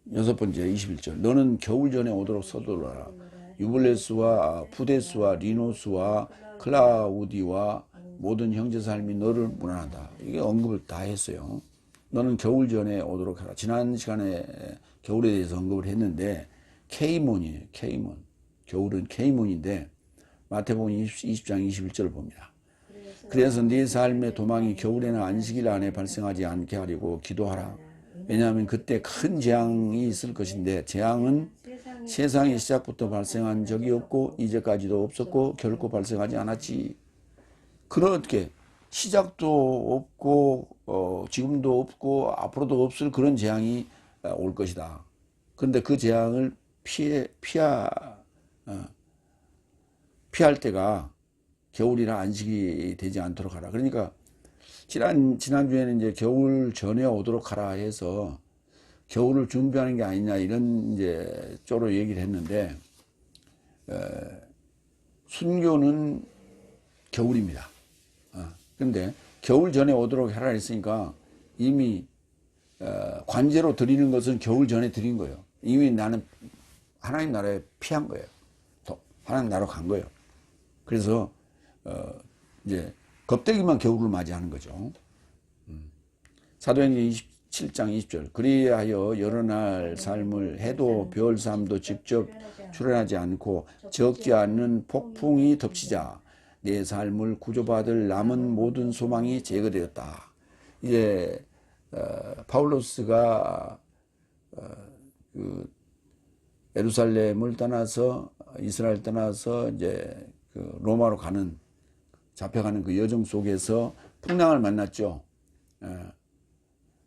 6번째 21절. 너는 겨울 전에 오도록 서두르라. 유블레스와 푸데스와 리노스와 클라우디와 모든 형제 삶이 너를 문안한다. 이게 언급을 다 했어요. 너는 겨울 전에 오도록 하라. 지난 시간에 겨울에 대해서 언급을 했는데 케이몬이에요. 케이몬. 겨울은 케이몬인데 마태복음 20장 21절을 봅니다. 그래서 네 삶의 도망이 겨울에는 안식일 안에 발생하지 않게 하려고 기도하라. 왜냐하면 그때 큰 재앙이 있을 것인데 재앙은 세상의 시작부터 발생한 적이 없고 이제까지도 없었고 결코 발생하지 않았지. 그렇게 시작도 없고 지금도 없고 앞으로도 없을 그런 재앙이 올 것이다. 그런데 그 재앙을 피할 때가 겨울이나 안식이 되지 않도록 하라. 그러니까 지난주에는 이제 겨울 전에 오도록 하라 해서 겨울을 준비하는 게 아니냐 이런 이제 쪽으로 얘기를 했는데 순교는 겨울입니다. 그런데 겨울 전에 오도록 하라 했으니까 이미 관제로 드리는 것은 겨울 전에 드린 거예요. 이미 나는 하나님 나라에 피한 거예요. 하나님 나라로 간 거예요. 그래서 이제 겁대기만 겨울을 맞이하는 거죠. 사도행전 27장 20절. 그리하여 여러 날 삶을 해도 별 삶도 직접 출현하지 않고 적지 않는 폭풍이 덮치자 내 삶을 구조받을 남은 모든 소망이 제거되었다. 이제 파울로스가 예루살렘을 떠나서 이스라엘 떠나서 이제 그 로마로 가는 잡혀가는 그 여정 속에서 풍랑을 만났죠.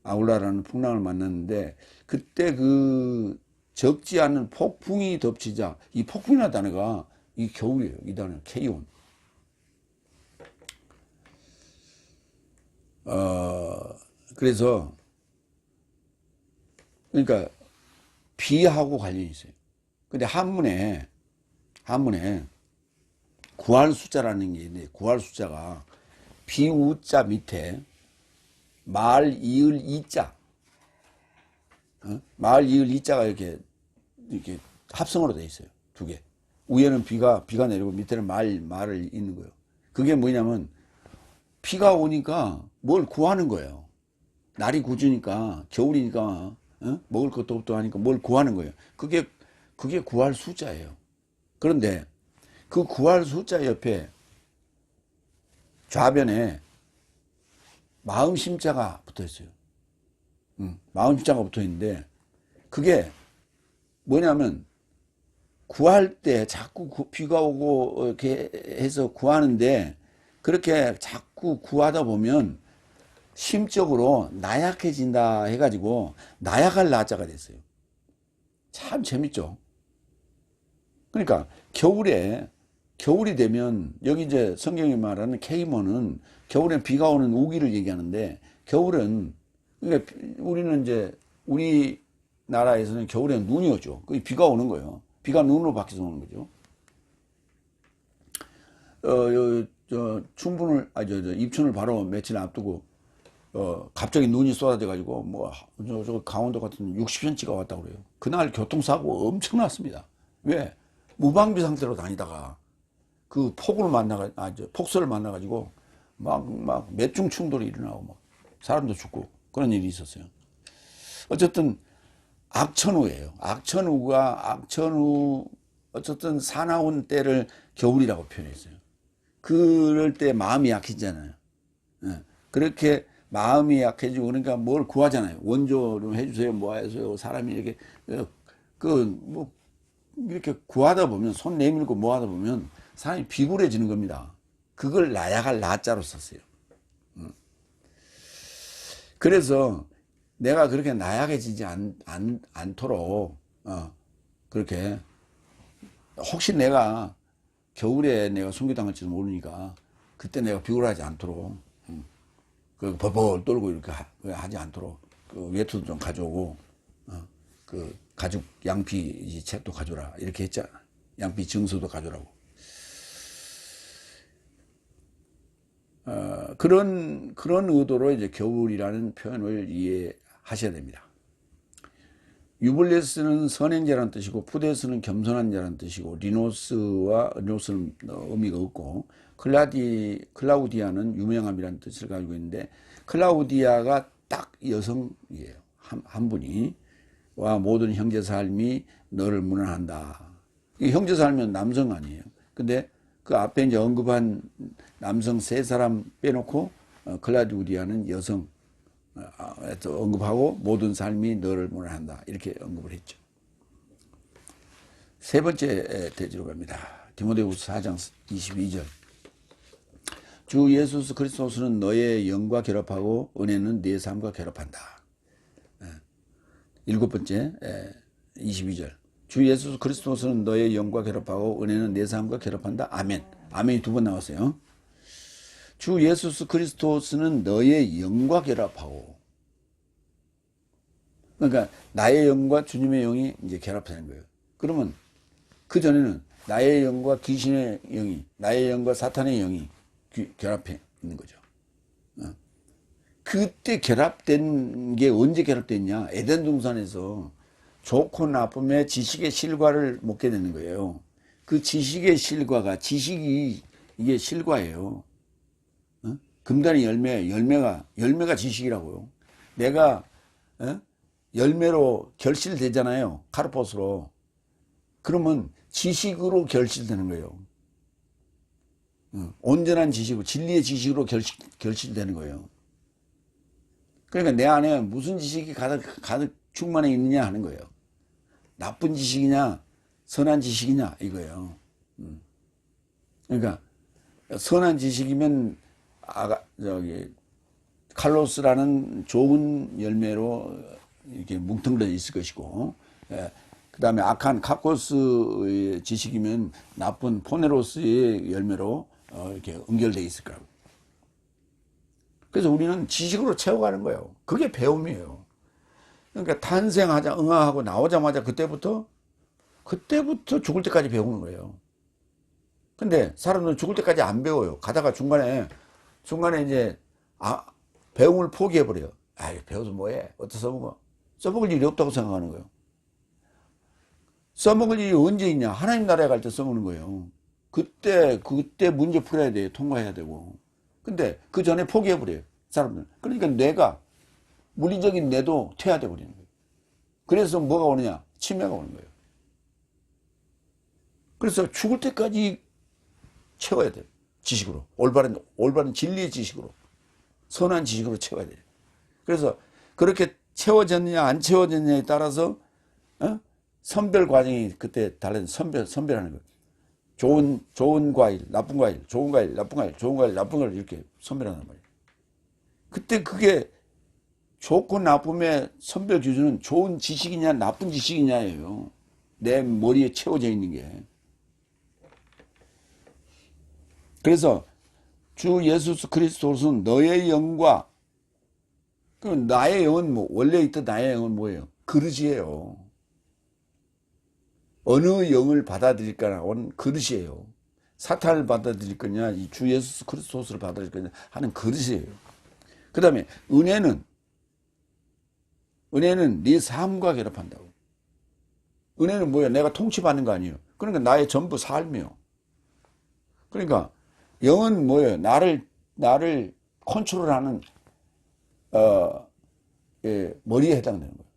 아울라라는 풍랑을 만났는데 그때 그 적지 않은 폭풍이 덮치자 이 폭풍이라는 단어가 이 겨울이에요. 이 단어 케이온. 그래서 그러니까 비하고 관련이 있어요. 근데 한문에 구할 숫자라는 게 있는데 구할 숫자가 비우자 밑에 말 이을 이자 말 이을 이자가 이렇게 합성으로 돼 있어요. 두 개. 위에는 비가 내리고 밑에는 말을 있는 거예요. 그게 뭐냐면 비가 오니까 뭘 구하는 거예요. 날이 굳으니까 겨울이니까 먹을 것도 없고 하니까 뭘 구하는 거예요. 그게 구할 숫자예요. 그런데 그 구할 숫자 옆에 좌변에 마음심자가 붙어 있어요. 마음심자가 붙어 있는데 그게 뭐냐면 구할 때 자꾸 비가 오고 이렇게 해서 구하는데 그렇게 자꾸 구하다 보면 심적으로 나약해진다 해가지고 나약할 나자가 됐어요. 참 재밌죠. 그러니까 겨울이 되면 여기 이제 성경이 말하는 케이몬은 겨울엔 비가 오는 우기를 얘기하는데 겨울은 그러니까 우리는 이제 우리나라에서는 겨울엔 눈이 오죠. 그 비가 오는 거예요. 비가 눈으로 바뀌어서 오는 거죠. 입춘을 바로 며칠 앞두고 갑자기 눈이 쏟아져 가지고 저 강원도 같은 60cm가 왔다고 그래요. 그날 교통사고 엄청 났습니다. 왜? 무방비 상태로 다니다가 그 폭설을 만나가지고 막 매중 충돌이 일어나고 막 사람도 죽고 그런 일이 있었어요. 어쨌든 악천후예요. 악천후 어쨌든 사나운 때를 겨울이라고 표현했어요. 그럴 때 마음이 약해지잖아요. 그렇게 마음이 약해지고 그러니까 뭘 구하잖아요. 원조 좀 해주세요. 뭐 해서요. 사람이 이렇게 이렇게 구하다 보면 손 내밀고 뭐 하다 보면 사람이 비굴해지는 겁니다. 그걸 나약할 나자로 썼어요. 그래서 내가 그렇게 나약해지지 않도록, 그렇게, 혹시 내가 겨울에 내가 순교당할지도 모르니까, 그때 내가 비굴하지 않도록, 그 벌벌 떨고 이렇게 하지 않도록, 그 외투도 좀 가져오고, 그 가죽 양피 책도 가져라. 이렇게 했잖아. 양피 증서도 가져라고. 그런 의도로 이제 겨울이라는 표현을 이해하셔야 됩니다. 유블레스는 선행자라는 뜻이고, 푸데스는 겸손한 자라는 뜻이고, 리노스는 의미가 없고, 클라우디아는 유명함이라는 뜻을 가지고 있는데, 클라우디아가 딱 여성이에요. 한 분이. 와, 모든 형제 삶이 너를 문안한다. 형제 삶은 남성 아니에요. 근데 그 앞에 이제 언급한 남성 3사람 빼놓고, 클라우디아는 여성, 언급하고 모든 삶이 너를 문안한다. 이렇게 언급을 했죠. 세 번째 대지로 갑니다. 디모데후서 4장 22절. 주 예수 그리스도는 너의 영과 결합하고 은혜는 네 삶과 결합한다. 7번째 22절. 주 예수 그리스도는 너의 영과 결합하고 은혜는 내 삶과 결합한다. 아멘. 아멘이 2번 나왔어요. 주 예수 그리스도는 너의 영과 결합하고. 그러니까 나의 영과 주님의 영이 이제 결합하는 거예요. 그러면 그 전에는 나의 영과 귀신의 영이, 나의 영과 사탄의 영이 결합해 있는 거죠. 그때 결합된 게 언제 결합됐냐? 에덴 동산에서 좋고 나쁨의 지식의 실과를 먹게 되는 거예요. 그 지식의 실과가, 지식이 이게 실과예요. 금단의 열매가 지식이라고요. 내가 열매로 결실되잖아요. 카르포스로. 그러면 지식으로 결실되는 거예요. 온전한 지식으로, 진리의 지식으로 결실되는 거예요. 그러니까 내 안에 무슨 지식이 가득 충만해 있느냐 하는 거예요. 나쁜 지식이냐, 선한 지식이냐, 이거예요. 그러니까, 선한 지식이면, 칼로스라는 좋은 열매로 이렇게 뭉텅그려 있을 것이고, 그 다음에 악한 카코스의 지식이면 나쁜 포네로스의 열매로 이렇게 연결되어 있을 거라고. 그래서 우리는 지식으로 채워가는 거예요. 그게 배움이에요. 그러니까 응아하고 나오자마자 그때부터 죽을 때까지 배우는 거예요. 근데 사람들은 죽을 때까지 안 배워요. 가다가 중간에 이제 배움을 포기해버려요. 배워서 뭐해? 어디서 써먹어? 써먹을 일이 없다고 생각하는 거예요. 써먹을 일이 언제 있냐? 하나님 나라에 갈 때 써먹는 거예요. 그때 문제 풀어야 돼요. 통과해야 되고. 근데 그 전에 포기해버려요. 사람들. 그러니까 물리적인 뇌도 퇴화돼 버리는 거예요. 그래서 뭐가 오느냐? 치매가 오는 거예요. 그래서 죽을 때까지 채워야 돼요. 지식으로. 올바른 진리의 지식으로. 선한 지식으로 채워야 돼요. 그래서 그렇게 채워졌느냐 안 채워졌느냐에 따라서 선별 과정이 그때 달라요. 선별하는 거예요. 좋은 과일, 나쁜 과일, 좋은 과일, 나쁜 과일, 좋은 과일, 나쁜 과일 이렇게 선별하는 거예요. 그때 그게 좋고 나쁨의 선별 기준은 좋은 지식이냐 나쁜 지식이냐예요. 내 머리에 채워져 있는 게. 그래서 주 예수 그리스도는 너의 영과, 그럼 나의 영은 원래 있던 나의 영은 뭐예요? 그릇이에요. 어느 영을 받아들일까라는 그릇이에요. 사탄을 받아들일 거냐, 이 주 예수 그리스도를 받아들일 거냐 하는 그릇이에요. 그 다음에 은혜는 네 삶과 결합한다고. 은혜는 뭐예요? 내가 통치받는 거 아니에요. 그러니까 나의 전부 삶이요. 그러니까 영은 뭐예요? 나를 컨트롤하는 머리에 해당되는 거예요.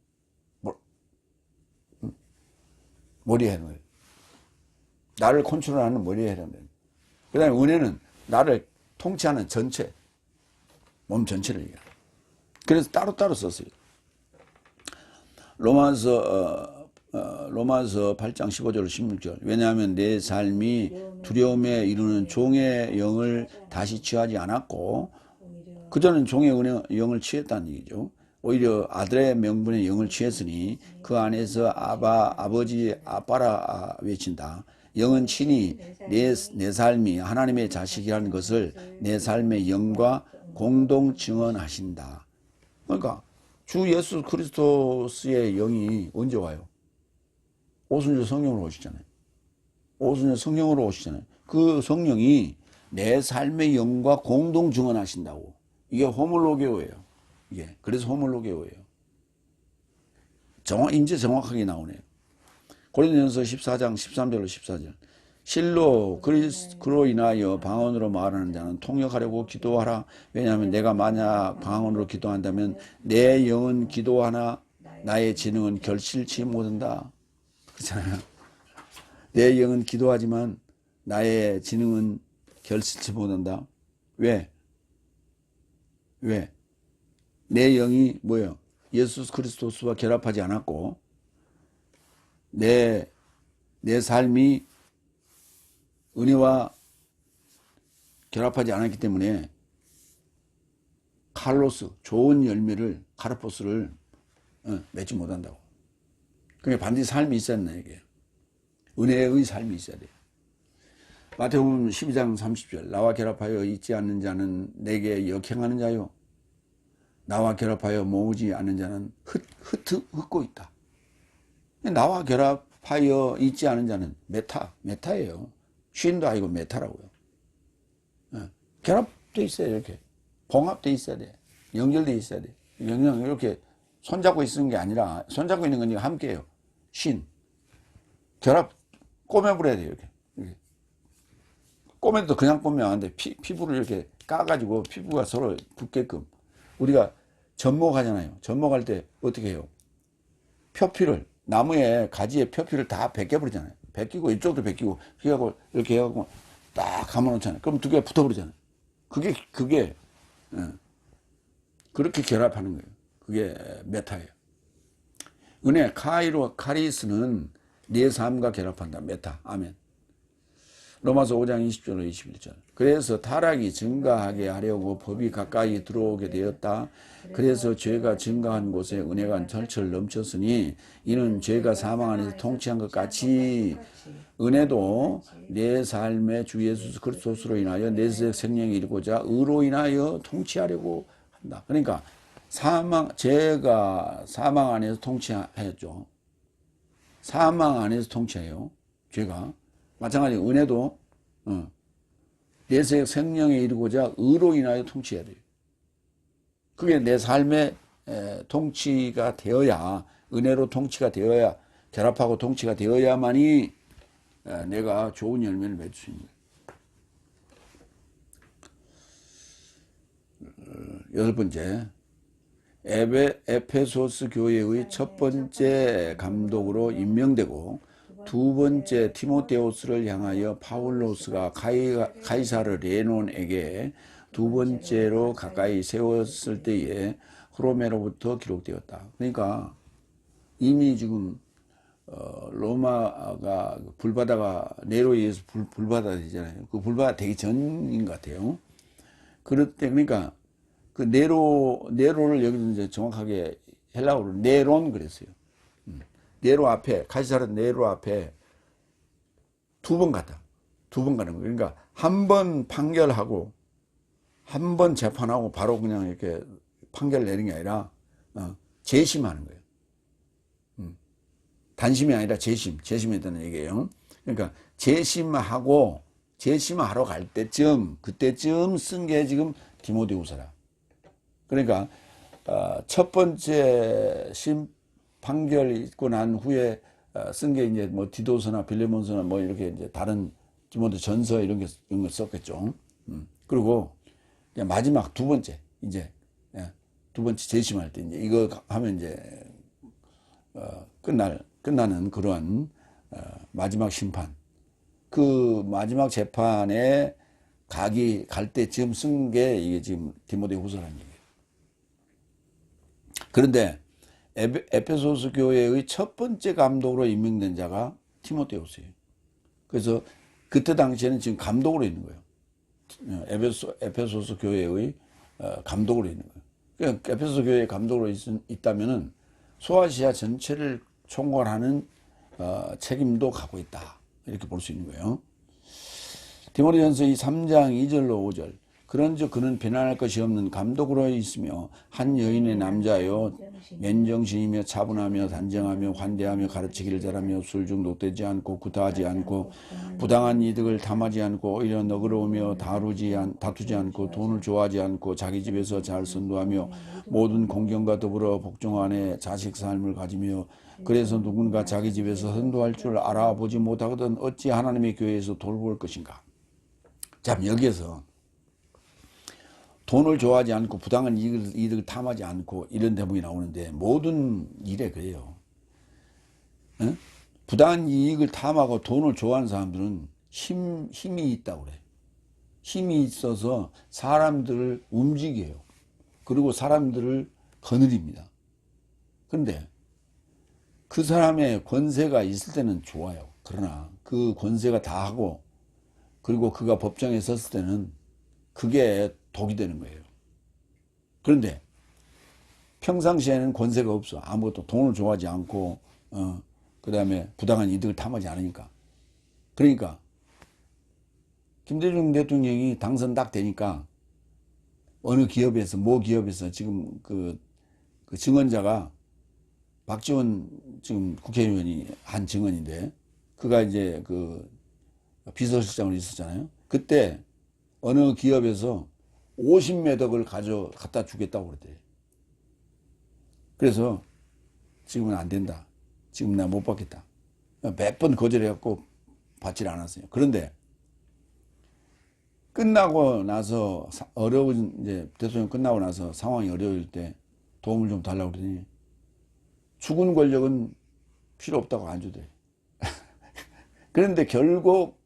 머리에 해당되는 거예요. 나를 컨트롤하는 머리에 해당되는 거예요. 그 다음에 은혜는 나를 통치하는 전체, 몸 전체를 얘기해요. 그래서 따로따로 썼어요. 로마서 8장 15절 16절. 왜냐하면 내 삶이 두려움에 이르는 종의 영을 다시 취하지 않았고, 그전엔 종의 영을 취했다는 얘기죠. 오히려 아들의 명분의 영을 취했으니 그 안에서 아버지, 아빠라 외친다. 영은 친히 내 삶이 하나님의 자식이라는 것을 내 삶의 영과 공동 증언하신다. 그러니까 주 예수 그리스도의 영이 언제 와요? 오순절 성령으로 오시잖아요. 오순절 성령으로 오시잖아요. 그 성령이 내 삶의 영과 공동 증언하신다고. 이게 호물로게오예요. 이게 그래서 호물로게오예요. 이제 정확하게 나오네요. 고린도전서 14장 13절로 14절. 실로 그로 인하여 방언으로 말하는 자는 통역하려고 기도하라. 왜냐하면 내가 만약 방언으로 기도한다면 내 영은 기도하나 나의 지능은 결실치 못한다. 그렇잖아요. 내 영은 기도하지만 나의 지능은 결실치 못한다. 왜? 내 영이 뭐예요? 예수 그리스도와 결합하지 않았고 내 삶이 은혜와 결합하지 않았기 때문에 칼로스, 좋은 열매를, 카르포스를 맺지 못한다고. 그러니까 반드시 삶이 있어야 된다, 이게. 은혜의 삶이 있어야 돼요. 마태복음 12장 30절. 나와 결합하여 있지 않는 자는 내게 역행하는 자요. 나와 결합하여 모으지 않는 자는 흩고 있다. 나와 결합하여 있지 않은 자는 메타예요. 쉰도 아니고 메타라고요. 결합돼 있어야 이렇게. 봉합돼 있어야 돼. 연결돼 있어야 돼. 그냥 이렇게 손잡고 있는 게 아니라, 손잡고 있는 건 함께해요. 결합, 꼬매버려야 돼요, 이렇게. 꼬매도 그냥 꼬매면 안 돼. 피부를 이렇게 까가지고 피부가 서로 붙게끔. 우리가 접목하잖아요. 접목할 때 어떻게 해요? 표피를, 나무에 가지에 표피를 다 벗겨버리잖아요. 벗기고 이쪽도 벗기고 피하고 이렇게 해갖고 딱 감아놓잖아요. 그럼 두 개가 붙어버리잖아요. 그게 그렇게 결합하는 거예요. 그게 메타예요. 은혜, 카리스는 내 삶과 결합한다. 메타. 아멘. 로마서 5장 20절로 21절. 그래서 타락이 증가하게 하려고 법이 가까이 들어오게 되었다. 그래서 죄가 증가한 곳에 은혜가 철철 넘쳤으니 이는 죄가 사망 안에서 통치한 것 같이 은혜도 내 삶의 주 예수 그리스도로 인하여 내 생명이 이루고자 의로 인하여 통치하려고 한다. 그러니까 죄가 사망 안에서 통치하였죠. 사망 안에서 통치해요. 죄가. 마찬가지로 은혜도 내 생명에 이르고자 의로 인하여 통치해야 돼요. 그게 내 삶의 통치가 되어야, 은혜로 통치가 되어야, 결합하고 통치가 되어야만이 내가 좋은 열매를 맺을 수 있는 거예요. 여덟 번째, 에페소스 교회의 첫 번째 감독으로 임명되고 두 번째 티모테우스를 향하여 파울로스가 카이사르 레논에게 두 번째로 가까이 세웠을 때에 흐로메로부터 기록되었다. 그러니까 이미 지금 로마가 불바다가 네로에 의해서 불바다 되잖아요. 그 불바다 되기 전인 것 같아요. 그럴 때 그러니까 그 네로를 여기서 이제 정확하게 헬라어로 네론 그랬어요. 네로 앞에, 카이사르 네로 앞에 두 번 갔다. 두 번 가는 거예요. 그러니까 한 번 판결하고 한 번 재판하고 바로 그냥 이렇게 판결 내는 게 아니라 재심하는 거예요. 단심이 아니라 재심에 대한 얘기예요. 그러니까 재심하러 갈 때쯤, 그때쯤 쓴 게 지금 디모데후서라. 그러니까 첫 번째 판결 있고 난 후에 쓴 게 이제 뭐 디도서나 빌레몬서나 뭐 이렇게 이제 다른 디모데 전서 이런 거 썼겠죠. 그리고 이제 마지막 두 번째 두 번째 재심할 때 이제 이거 하면 이제 끝나는 그러한 마지막 심판. 그 마지막 재판에 갈 때쯤 쓴 게 이게 지금 디모데후서라는 얘기예요. 그런데 에페소스 교회의 첫 번째 감독으로 임명된 자가 티모테우스예요. 그래서 그때 당시에는 지금 감독으로 있는 거예요. 에페소스 교회의 감독으로 있는 거예요. 에베소 교회 감독으로 있다면은 소아시아 전체를 총괄하는 책임도 갖고 있다. 이렇게 볼 수 있는 거예요. 디모데전서 이 3장 2절로 5절. 그런즉 그는 비난할 것이 없는 감독으로 있으며 한 여인의 남자요 맨정신이며 차분하며 단정하며 환대하며 가르치기를 잘하며 술 중독되지 않고 구타하지 않고 부당한 이득을 탐하지 않고 오히려 너그러우며 다투지 않고 돈을 좋아하지 않고 자기 집에서 잘 선도하며 모든 공경과 더불어 복종 안에 자식 삶을 가지며 그래서 누군가 자기 집에서 선도할 줄 알아보지 못하거든 어찌 하나님의 교회에서 돌볼 것인가. 자, 여기에서 돈을 좋아하지 않고 부당한 이득을 탐하지 않고 이런 대목이 나오는데 모든 일에 그래요. 에? 부당한 이익을 탐하고 돈을 좋아하는 사람들은 힘이 있다고 그래. 힘이 있어서 사람들을 움직여요. 그리고 사람들을 거느립니다. 그런데 그 사람의 권세가 있을 때는 좋아요. 그러나 그 권세가 다 하고 그리고 그가 법정에 섰을 때는 그게 독이 되는 거예요. 그런데 평상시에는 권세가 없어. 아무것도 돈을 좋아하지 않고 그 다음에 부당한 이득을 탐하지 않으니까. 그러니까 김대중 대통령이 당선 딱 되니까 어느 기업에서 모 기업에서 지금 그 증언자가 박지원 지금 국회의원이 한 증언인데 그가 이제 그 비서실장으로 있었잖아요. 그때 어느 기업에서 50매덕을 갖다 주겠다고 그랬대요. 그래서 지금은 안 된다. 지금 나 못 받겠다. 몇 번 거절해갖고 받질 않았어요. 그런데 끝나고 나서 이제 대통령 끝나고 나서 상황이 어려울 때 도움을 좀 달라고 그러더니 죽은 권력은 필요 없다고 안 주대. 그런데 결국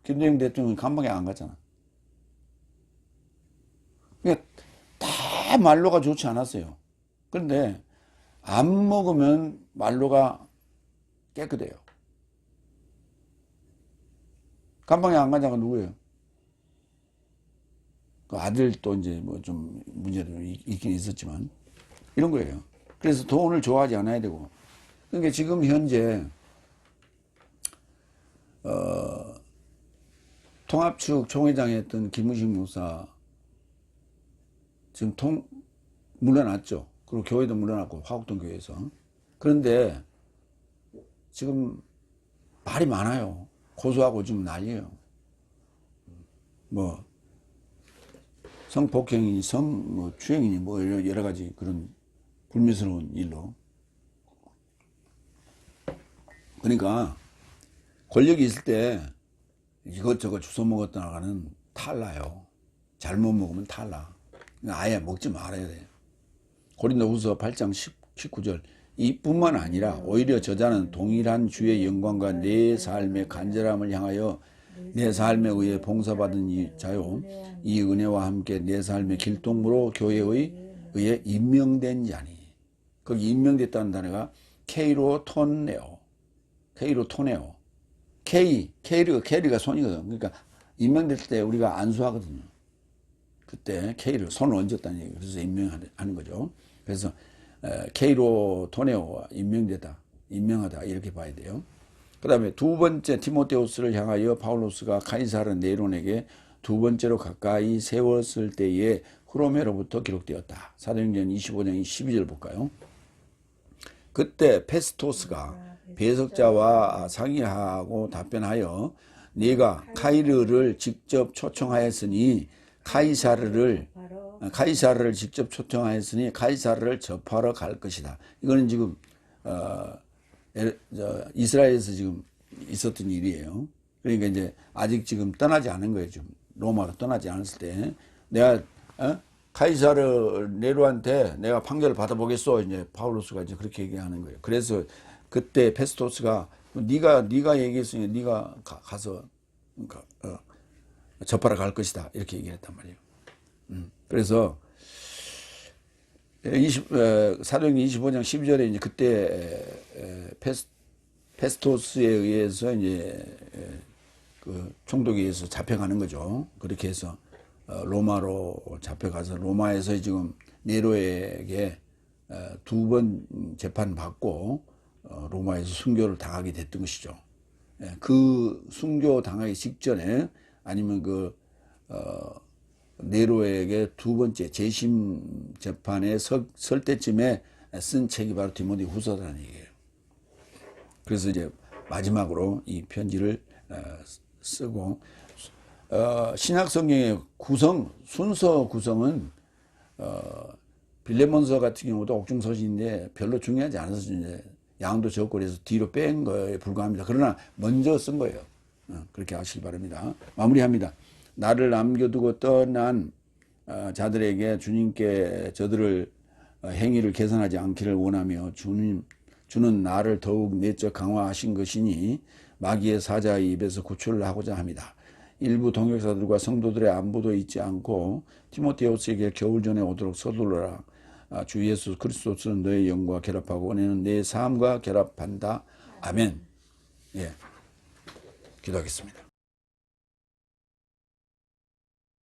김대중 대통령이 감방에 안 갔잖아. 그러니까 다 말로가 좋지 않았어요. 그런데 안 먹으면 말로가 깨끗해요. 감방에 안 간 자가 누구예요? 그 아들도 이제 뭐 좀 문제도 있긴 있었지만 이런 거예요. 그래서 돈을 좋아하지 않아야 되고. 그러니까 지금 현재 통합측 총회장이었던 김우식 목사 지금 물러났죠. 그리고 교회도 물러났고 화곡동 교회에서. 그런데 지금 말이 많아요. 고소하고 지금 난리예요. 뭐 성폭행이니 뭐 추행이니 뭐 여러 가지 그런 불미스러운 일로. 그러니까 권력이 있을 때 이것저것 주워 먹었다가는 탈나요. 잘못 먹으면 탈나. 아예 먹지 말아야 돼. 고린도후서 8장 19절. 이뿐만 아니라 오히려 저자는 동일한 주의 영광과 내 삶의 간절함을 향하여 내 삶에 의해 봉사받은 이 자요. 이 은혜와 함께 내 삶의 길동무로 교회에 의해 임명된 자니. 거기 임명됐다는 단어가 케이로토네오. 케이로토네오. 케이가 손이거든. 그러니까 임명될 때 우리가 안수하거든요. 그때 K를 손을 얹었다는 얘기예요. 그래서 임명하는 거죠. 그래서 케이로토네오가 임명하다 이렇게 봐야 돼요. 그 다음에 두 번째 디모데후스를 향하여 바울로스가 카이사르 네론에게 두 번째로 가까이 세웠을 때에 흐로메로부터 기록되었다. 사도행전 25장 12절 볼까요? 그때 페스토스가 배석자와 상의하고 답변하여 네가 카이르를 직접 초청하였으니 카이사르를 직접 초청하였으니 카이사르를 접하러 갈 것이다. 이거는 지금 이스라엘에서 지금 있었던 일이에요. 그러니까 이제 아직 지금 떠나지 않은 거예요. 지금 로마로 떠나지 않았을 때 내가 카이사르 네로한테 내가 판결을 받아보겠소. 이제 파울로스가 이제 그렇게 얘기하는 거예요. 그래서 그때 페스토스가 네가 얘기했으니 네가 가서 접하러 갈 것이다. 이렇게 얘기했단 말이에요. 그래서 사도행전 25장 12절에 이제 그때 페스토스에 의해서 이제 그 총독에 의해서 잡혀가는 거죠. 그렇게 해서 로마로 잡혀가서 로마에서 지금 네로에게 2번 재판받고 로마에서 순교를 당하게 됐던 것이죠. 그 순교 당하기 직전에 아니면 네로에게 2번째 재심 재판에 설 때쯤에 쓴 책이 바로 디모데 후서라는 얘기예요. 그래서 이제 마지막으로 이 편지를 쓰고 신약 성경의 순서 구성은 빌레몬서 같은 경우도 옥중서신인데 별로 중요하지 않아서 이제 양도 적고 그래서 뒤로 뺀 거에 불과합니다. 그러나 먼저 쓴 거예요. 그렇게 하시기 바랍니다. 마무리합니다. 나를 남겨두고 떠난 자들에게 주님께 저들을 행위를 개선하지 않기를 원하며 주는 나를 더욱 내적 강화하신 것이니 마귀의 사자의 입에서 구출을 하고자 합니다. 일부 동역자들과 성도들의 안부도 잊지 않고 디모데후서에게 겨울 전에 오도록 서둘러라. 주 예수 그리스도는 너의 영과 결합하고 은혜는 내 삶과 결합한다. 아멘. 예, 기도하겠습니다.